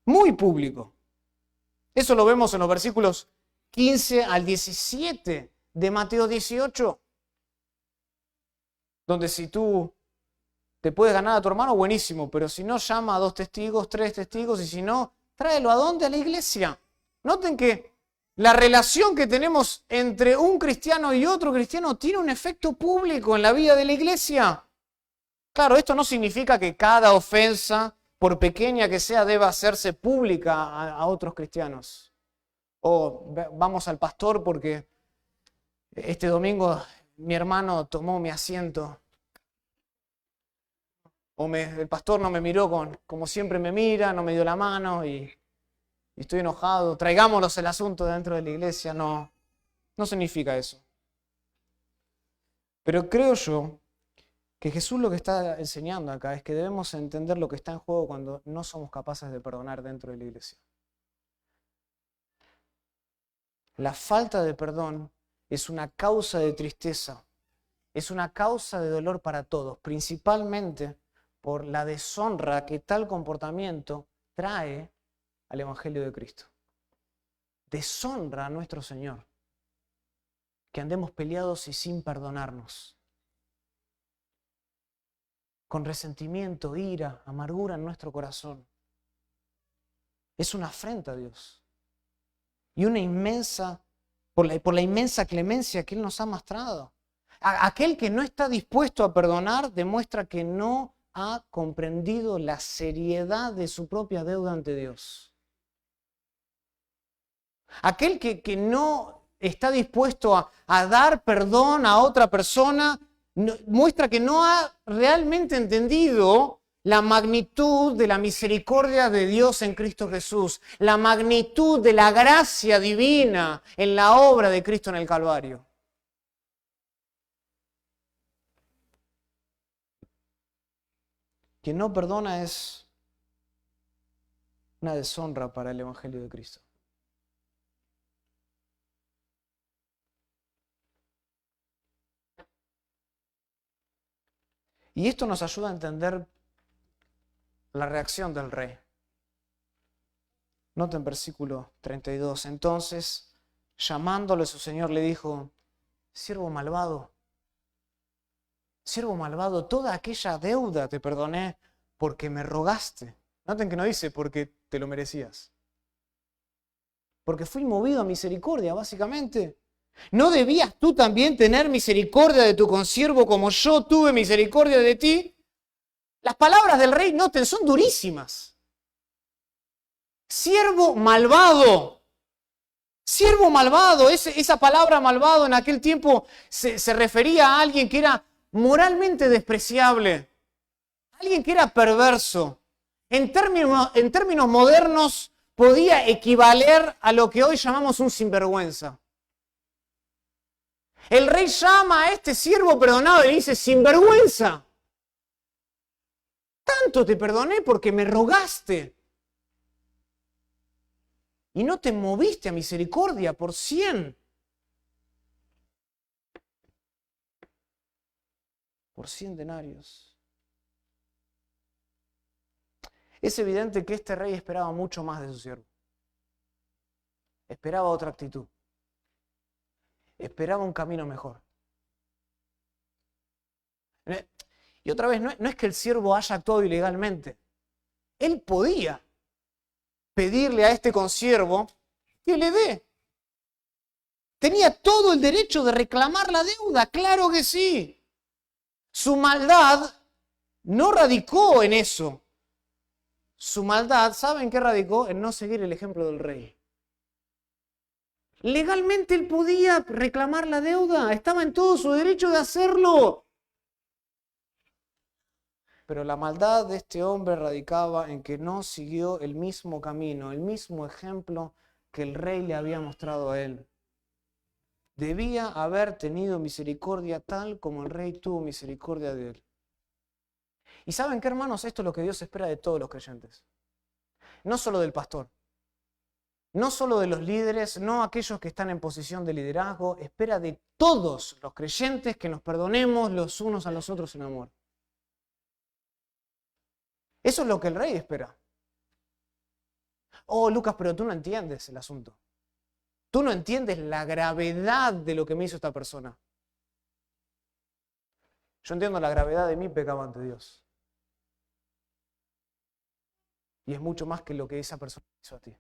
Muy público. Eso lo vemos en los versículos 15 al 17 de Mateo 18. Donde si tú te puedes ganar a tu hermano, buenísimo, pero si no, llama a 2 testigos, 3 testigos, y si no, tráelo ¿a dónde? A la iglesia. Noten que la relación que tenemos entre un cristiano y otro cristiano tiene un efecto público en la vida de la iglesia. Claro, esto no significa que cada ofensa, por pequeña que sea, deba hacerse pública a otros cristianos. O vamos al pastor porque este domingo mi hermano tomó mi asiento. O el pastor no me miró como siempre me mira, no me dio la mano y estoy enojado. Traigámoslos el asunto dentro de la iglesia. No significa eso. Pero creo yo que Jesús lo que está enseñando acá es que debemos entender lo que está en juego cuando no somos capaces de perdonar dentro de la iglesia. La falta de perdón es una causa de tristeza, es una causa de dolor para todos, principalmente por la deshonra que tal comportamiento trae al Evangelio de Cristo. Deshonra a nuestro Señor, que andemos peleados y sin perdonarnos, con resentimiento, ira, amargura en nuestro corazón. Es una afrenta a Dios y una inmensa, por la inmensa clemencia que Él nos ha mostrado. Aquel que no está dispuesto a perdonar demuestra que no ha comprendido la seriedad de su propia deuda ante Dios. Aquel que no está dispuesto a dar perdón a otra persona muestra que no ha realmente entendido la magnitud de la misericordia de Dios en Cristo Jesús, la magnitud de la gracia divina en la obra de Cristo en el Calvario. Quien no perdona es una deshonra para el Evangelio de Cristo. Y esto nos ayuda a entender la reacción del rey. Noten versículo 32. Entonces, llamándole a su señor, le dijo: siervo malvado, toda aquella deuda te perdoné porque me rogaste. Noten que no dice porque te lo merecías. Porque fui movido a misericordia, básicamente. ¿No debías tú también tener misericordia de tu consiervo como yo tuve misericordia de ti? Las palabras del rey, noten, son durísimas. Siervo malvado. Siervo malvado. Esa palabra malvado en aquel tiempo se refería a alguien que era moralmente despreciable. Alguien que era perverso. En términos modernos podía equivaler a lo que hoy llamamos un sinvergüenza. El rey llama a este siervo perdonado y le dice: sinvergüenza. Tanto te perdoné porque me rogaste. Y no te moviste a misericordia por 100. Por 100 denarios. Es evidente que este rey esperaba mucho más de su siervo. Esperaba otra actitud. Esperaba un camino mejor. Y otra vez, no es que el siervo haya actuado ilegalmente. Él podía pedirle a este consiervo que le dé. Tenía todo el derecho de reclamar la deuda, claro que sí. Su maldad no radicó en eso. Su maldad, ¿saben qué radicó? En no seguir el ejemplo del rey. Legalmente él podía reclamar la deuda, estaba en todo su derecho de hacerlo. Pero la maldad de este hombre radicaba en que no siguió el mismo camino, el mismo ejemplo que el rey le había mostrado a él. Debía haber tenido misericordia tal como el rey tuvo misericordia de él. ¿Y saben qué, hermanos? Esto es lo que Dios espera de todos los creyentes. No solo del pastor, no solo de los líderes, no aquellos que están en posición de liderazgo. Espera de todos los creyentes que nos perdonemos los unos a los otros en amor. Eso es lo que el rey espera. Oh, Lucas, pero tú no entiendes el asunto. Tú no entiendes la gravedad de lo que me hizo esta persona. Yo entiendo la gravedad de mi pecado ante Dios. Y es mucho más que lo que esa persona hizo a ti.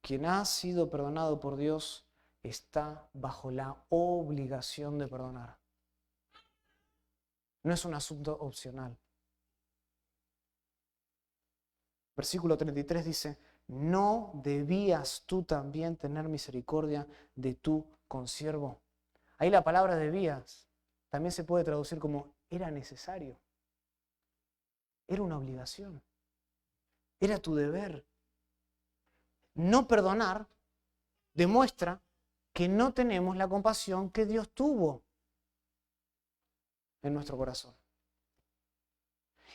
Quien ha sido perdonado por Dios está bajo la obligación de perdonar. No es un asunto opcional. Versículo 33 dice: ¿no debías tú también tener misericordia de tu consiervo? Ahí la palabra debías también se puede traducir como era necesario. Era una obligación. Era tu deber. No perdonar demuestra que no tenemos la compasión que Dios tuvo en nuestro corazón.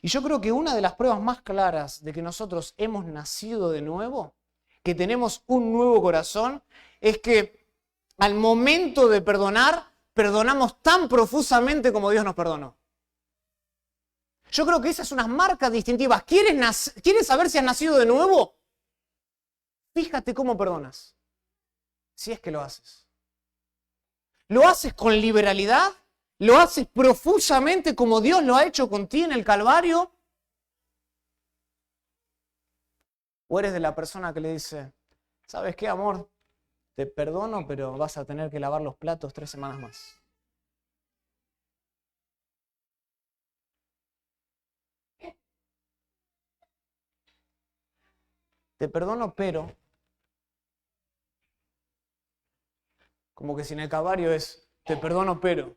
Y yo creo que una de las pruebas más claras de que nosotros hemos nacido de nuevo, que tenemos un nuevo corazón, es que al momento de perdonar, perdonamos tan profusamente como Dios nos perdonó. Yo creo que esas son unas marcas distintivas. ¿Quieres saber si has nacido de nuevo? Fíjate cómo perdonas, si es que lo haces. ¿Lo haces con liberalidad? ¿Lo haces profusamente como Dios lo ha hecho con ti en el Calvario? ¿O eres de la persona que le dice, ¿sabes qué, amor? Te perdono, pero vas a tener que lavar los platos 3 semanas más? Te perdono, pero... Como que si en el Calvario es, te perdono, pero...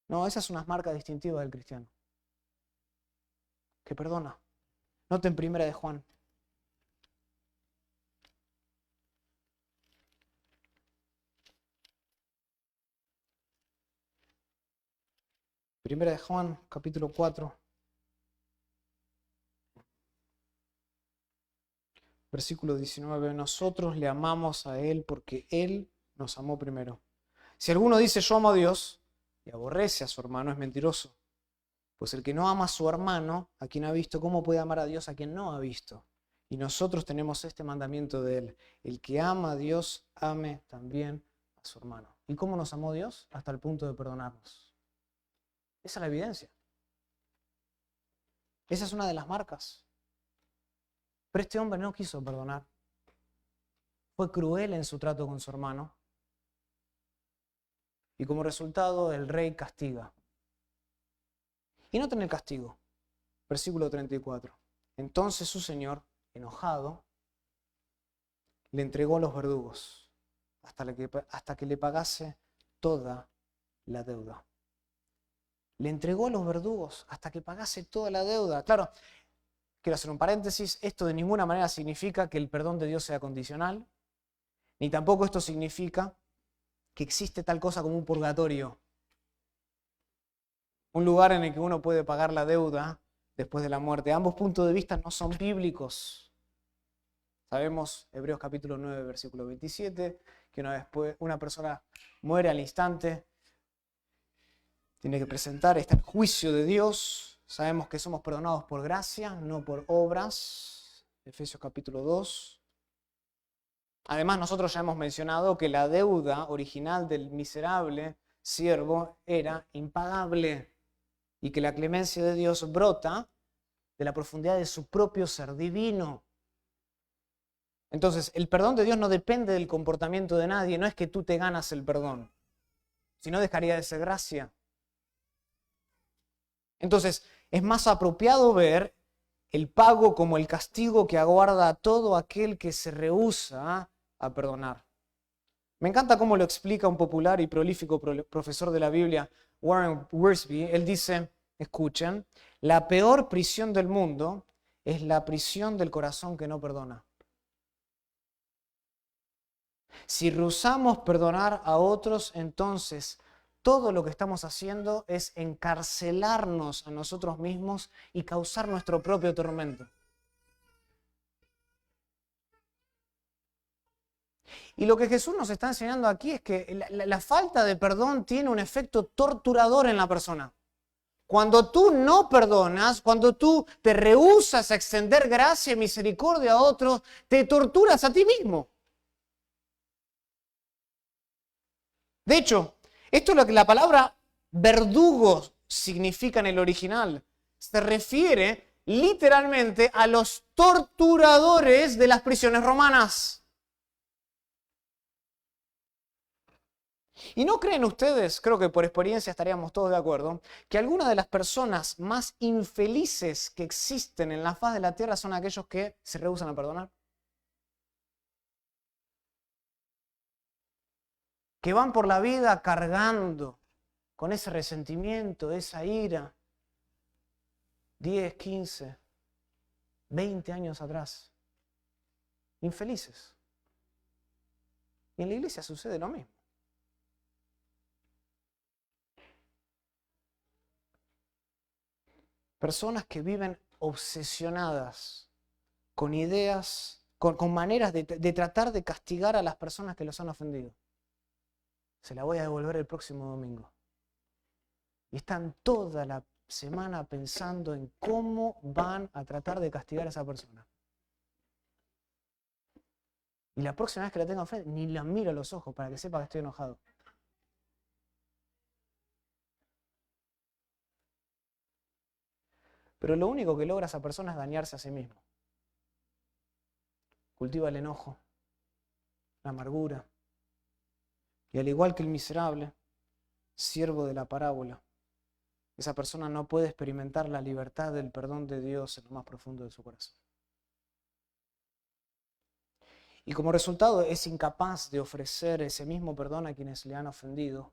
No, esas son unas marcas distintivas del cristiano. Que perdona. Noten Primera de Juan. Primera de Juan, capítulo 4. Versículo 19. Nosotros le amamos a Él porque Él nos amó primero. Si alguno dice yo amo a Dios y aborrece a su hermano, es mentiroso. Pues el que no ama a su hermano, a quien ha visto, ¿cómo puede amar a Dios a quien no ha visto? Y nosotros tenemos este mandamiento de Él. El que ama a Dios, ame también a su hermano. ¿Y cómo nos amó Dios? Hasta el punto de perdonarnos. Esa es la evidencia. Esa es una de las marcas. Pero este hombre no quiso perdonar. Fue cruel en su trato con su hermano. Y como resultado, el rey castiga. Y noten el castigo. Versículo 34. Entonces su señor, enojado, le entregó a los verdugos hasta que le pagase toda la deuda. Le entregó a los verdugos hasta que pagase toda la deuda. Claro, quiero hacer un paréntesis. Esto de ninguna manera significa que el perdón de Dios sea condicional, ni tampoco esto significa que existe tal cosa como un purgatorio. Un lugar en el que uno puede pagar la deuda después de la muerte. Ambos puntos de vista no son bíblicos. Sabemos, Hebreos capítulo 9, versículo 27, que una persona muere al instante, tiene que presentar, está el juicio de Dios. Sabemos que somos perdonados por gracia, no por obras. Efesios capítulo 2. Además, nosotros ya hemos mencionado que la deuda original del miserable siervo era impagable y que la clemencia de Dios brota de la profundidad de su propio ser divino. Entonces, el perdón de Dios no depende del comportamiento de nadie, no es que tú te ganas el perdón, si no dejaría de ser gracia. Entonces, es más apropiado ver el pago como el castigo que aguarda a todo aquel que se rehúsa a perdonar. Me encanta cómo lo explica un popular y prolífico profesor de la Biblia, Warren Wiersbe. Él dice, escuchen, la peor prisión del mundo es la prisión del corazón que no perdona. Si rehusamos perdonar a otros, entonces todo lo que estamos haciendo es encarcelarnos a nosotros mismos y causar nuestro propio tormento. Y lo que Jesús nos está enseñando aquí es que la falta de perdón tiene un efecto torturador en la persona. Cuando tú no perdonas, cuando tú te rehusas a extender gracia y misericordia a otros, te torturas a ti mismo. De hecho, esto es lo que la palabra verdugo significa en el original. Se refiere literalmente a los torturadores de las prisiones romanas. ¿Y no creen ustedes, creo que por experiencia estaríamos todos de acuerdo, que algunas de las personas más infelices que existen en la faz de la tierra son aquellos que se rehúsan a perdonar? Que van por la vida cargando con ese resentimiento, esa ira, 10, 15, 20 años atrás. Infelices. Y en la iglesia sucede lo mismo. Personas que viven obsesionadas con ideas, con maneras de tratar de castigar a las personas que los han ofendido. Se la voy a devolver el próximo domingo. Y están toda la semana pensando en cómo van a tratar de castigar a esa persona. Y la próxima vez que la tenga enfrente, ni la miro a los ojos para que sepa que estoy enojado. Pero lo único que logra esa persona es dañarse a sí mismo. Cultiva el enojo, la amargura. Y al igual que el miserable, siervo de la parábola, esa persona no puede experimentar la libertad del perdón de Dios en lo más profundo de su corazón. Y como resultado es incapaz de ofrecer ese mismo perdón a quienes le han ofendido.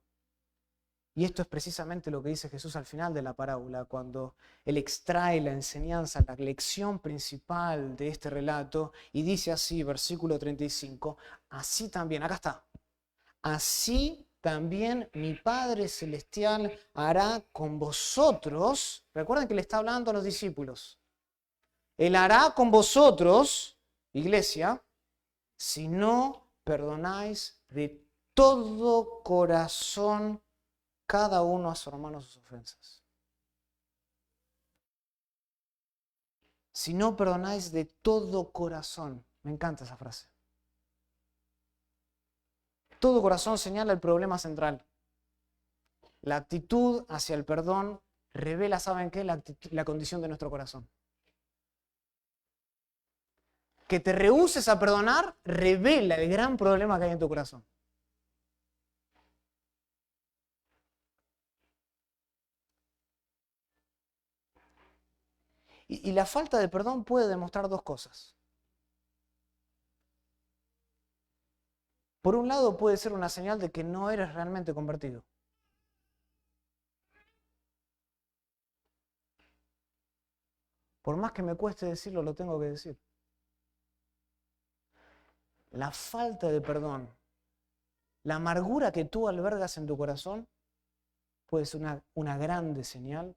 Y esto es precisamente lo que dice Jesús al final de la parábola, cuando Él extrae la enseñanza, la lección principal de este relato, y dice así, versículo 35, así también, acá está, así también mi Padre Celestial hará con vosotros. Recuerden que le está hablando a los discípulos. Él hará con vosotros, iglesia, si no perdonáis de todo corazón cada uno a su hermano sus ofensas. Si no perdonáis de todo corazón. Me encanta esa frase. Todo corazón señala el problema central. La actitud hacia el perdón revela, ¿saben qué? La condición de nuestro corazón. Que te rehúses a perdonar revela el gran problema que hay en tu corazón. Y la falta de perdón puede demostrar dos cosas. Por un lado puede ser una señal de que no eres realmente convertido. Por más que me cueste decirlo, lo tengo que decir. La falta de perdón, la amargura que tú albergas en tu corazón, puede ser una grande señal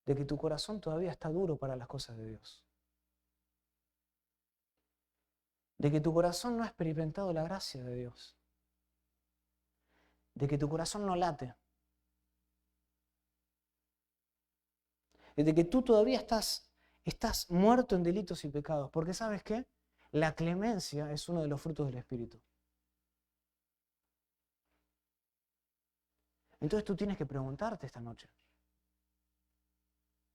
de que tu corazón todavía está duro para las cosas de Dios. De que tu corazón no ha experimentado la gracia de Dios. De que tu corazón no late. De que tú todavía estás muerto en delitos y pecados. Porque ¿sabes qué? La clemencia es uno de los frutos del Espíritu. Entonces tú tienes que preguntarte esta noche,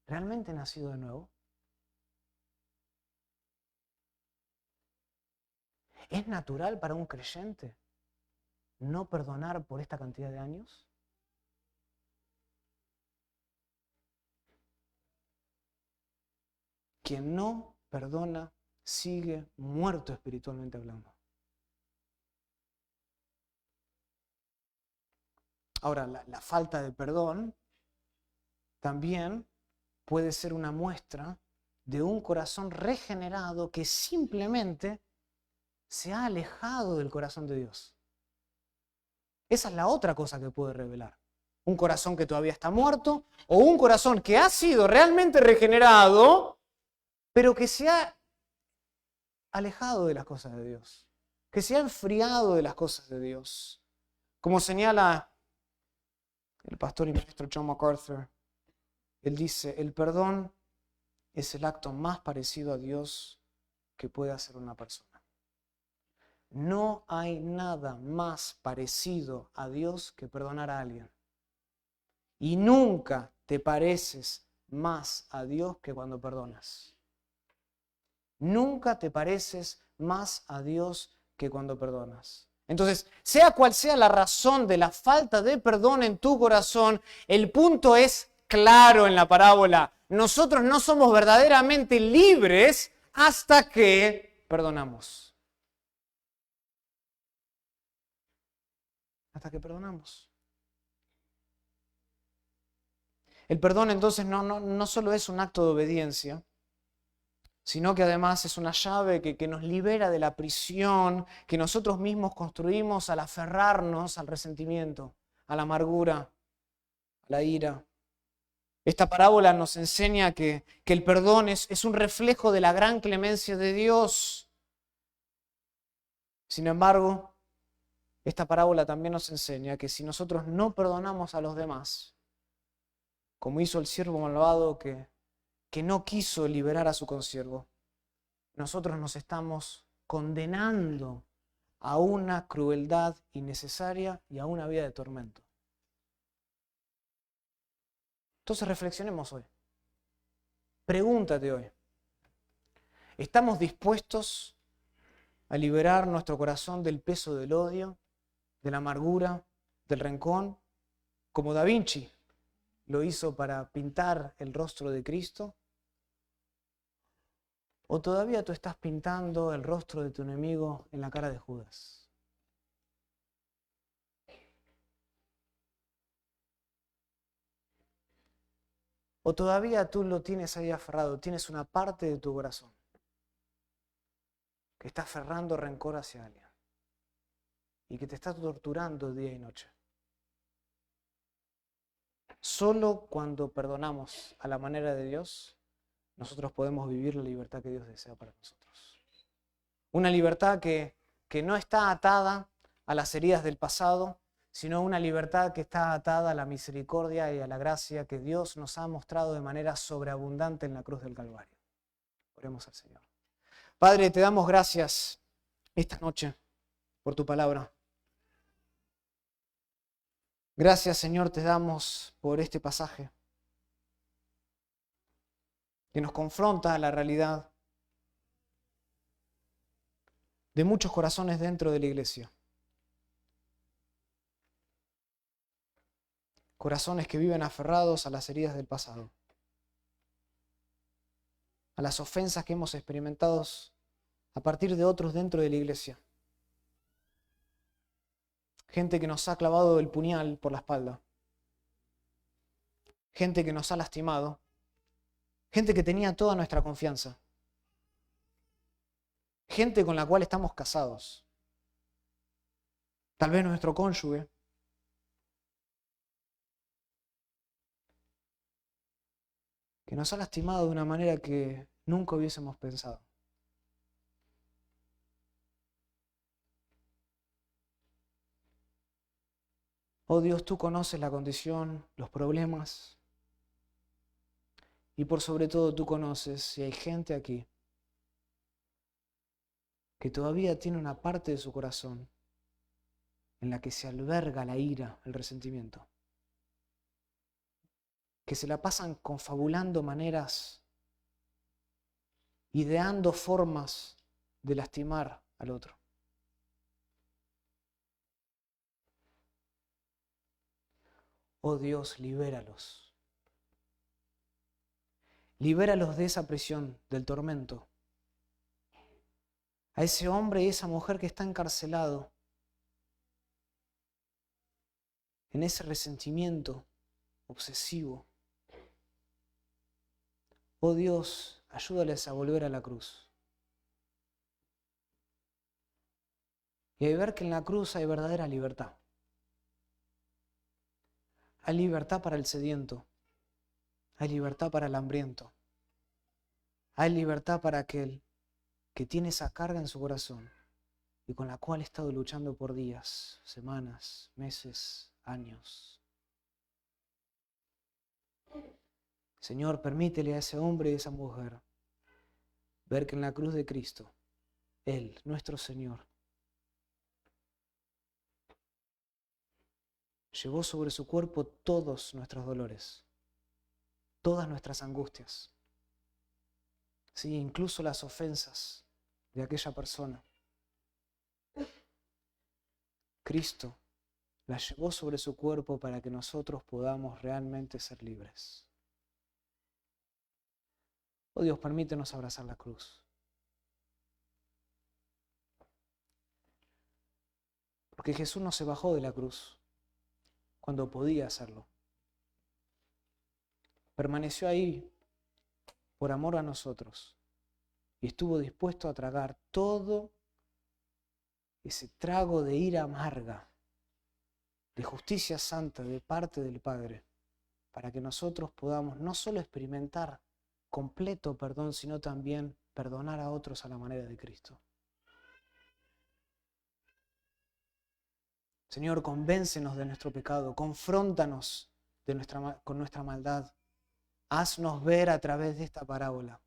¿realmente he nacido de nuevo? ¿Es natural para un creyente no perdonar por esta cantidad de años? Quien no perdona sigue muerto espiritualmente hablando. Ahora, la falta de perdón también puede ser una muestra de un corazón regenerado que simplemente se ha alejado del corazón de Dios. Esa es la otra cosa que puede revelar. Un corazón que todavía está muerto o un corazón que ha sido realmente regenerado, pero que se ha alejado de las cosas de Dios, que se ha enfriado de las cosas de Dios. Como señala el pastor y maestro John MacArthur, él dice, el perdón es el acto más parecido a Dios que puede hacer una persona. No hay nada más parecido a Dios que perdonar a alguien. Y nunca te pareces más a Dios que cuando perdonas. Nunca te pareces más a Dios que cuando perdonas. Entonces, sea cual sea la razón de la falta de perdón en tu corazón, el punto es claro en la parábola. Nosotros no somos verdaderamente libres hasta que perdonamos. Hasta que perdonamos. El perdón entonces no solo es un acto de obediencia, sino que además es una llave que nos libera de la prisión que nosotros mismos construimos al aferrarnos al resentimiento, a la amargura, a la ira. Esta parábola nos enseña que el perdón es un reflejo de la gran clemencia de Dios. Sin embargo, esta parábola también nos enseña que si nosotros no perdonamos a los demás, como hizo el siervo malvado que no quiso liberar a su consiervo, nosotros nos estamos condenando a una crueldad innecesaria y a una vida de tormento. Entonces reflexionemos hoy. Pregúntate hoy, ¿estamos dispuestos a liberar nuestro corazón del peso del odio, de la amargura, del rencor, como Da Vinci lo hizo para pintar el rostro de Cristo? ¿O todavía tú estás pintando el rostro de tu enemigo en la cara de Judas? ¿O todavía tú lo tienes ahí aferrado, tienes una parte de tu corazón que está aferrando rencor hacia alguien y que te está torturando día y noche? Solo cuando perdonamos a la manera de Dios, nosotros podemos vivir la libertad que Dios desea para nosotros. Una libertad que no está atada a las heridas del pasado, sino una libertad que está atada a la misericordia y a la gracia que Dios nos ha mostrado de manera sobreabundante en la cruz del Calvario. Oremos al Señor. Padre, te damos gracias esta noche por tu palabra. Gracias, Señor, te damos por este pasaje que nos confronta a la realidad de muchos corazones dentro de la iglesia. Corazones que viven aferrados a las heridas del pasado, a las ofensas que hemos experimentado a partir de otros dentro de la iglesia. Gente que nos ha clavado el puñal por la espalda. Gente que nos ha lastimado. Gente que tenía toda nuestra confianza. Gente con la cual estamos casados. Tal vez nuestro cónyuge. Que nos ha lastimado de una manera que nunca hubiésemos pensado. Oh Dios, tú conoces la condición, los problemas. Y por sobre todo tú conoces si hay gente aquí que todavía tiene una parte de su corazón en la que se alberga la ira, el resentimiento. Que se la pasan confabulando maneras, ideando formas de lastimar al otro. Oh Dios, libéralos. Libéralos de esa prisión, del tormento. A ese hombre y esa mujer que está encarcelado en ese resentimiento obsesivo. Oh Dios, ayúdales a volver a la cruz. Y a ver que en la cruz hay verdadera libertad. Hay libertad para el sediento. Hay libertad para el hambriento. Hay libertad para aquel que tiene esa carga en su corazón y con la cual ha estado luchando por días, semanas, meses, años. Señor, permítele a ese hombre y a esa mujer ver que en la cruz de Cristo, Él, nuestro Señor, llevó sobre su cuerpo todos nuestros dolores, todas nuestras angustias, sí, incluso las ofensas de aquella persona. Cristo las llevó sobre su cuerpo para que nosotros podamos realmente ser libres. Oh Dios, permítenos abrazar la cruz. Porque Jesús no se bajó de la cruz cuando podía hacerlo. Permaneció ahí por amor a nosotros. y estuvo dispuesto a tragar todo ese trago de ira amarga, de justicia santa de parte del Padre, para que nosotros podamos no solo experimentar completo perdón, sino también perdonar a otros a la manera de Cristo. Señor, convéncenos de nuestro pecado, confróntanos con nuestra maldad. Haznos ver a través de esta parábola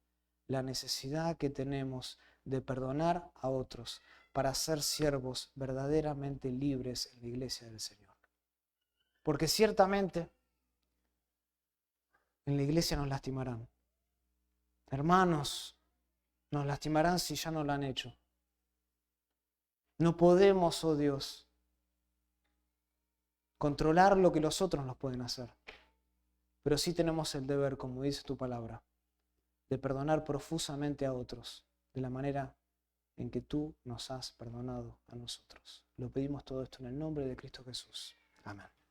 la necesidad que tenemos de perdonar a otros para ser siervos verdaderamente libres en la iglesia del Señor. Porque ciertamente en la iglesia nos lastimarán. Hermanos, nos lastimarán si ya no lo han hecho. No podemos, oh Dios, controlar lo que los otros nos pueden hacer. Pero sí tenemos el deber, como dice tu palabra, de perdonar profusamente a otros, de la manera en que tú nos has perdonado a nosotros. Lo pedimos todo esto en el nombre de Cristo Jesús. Amén.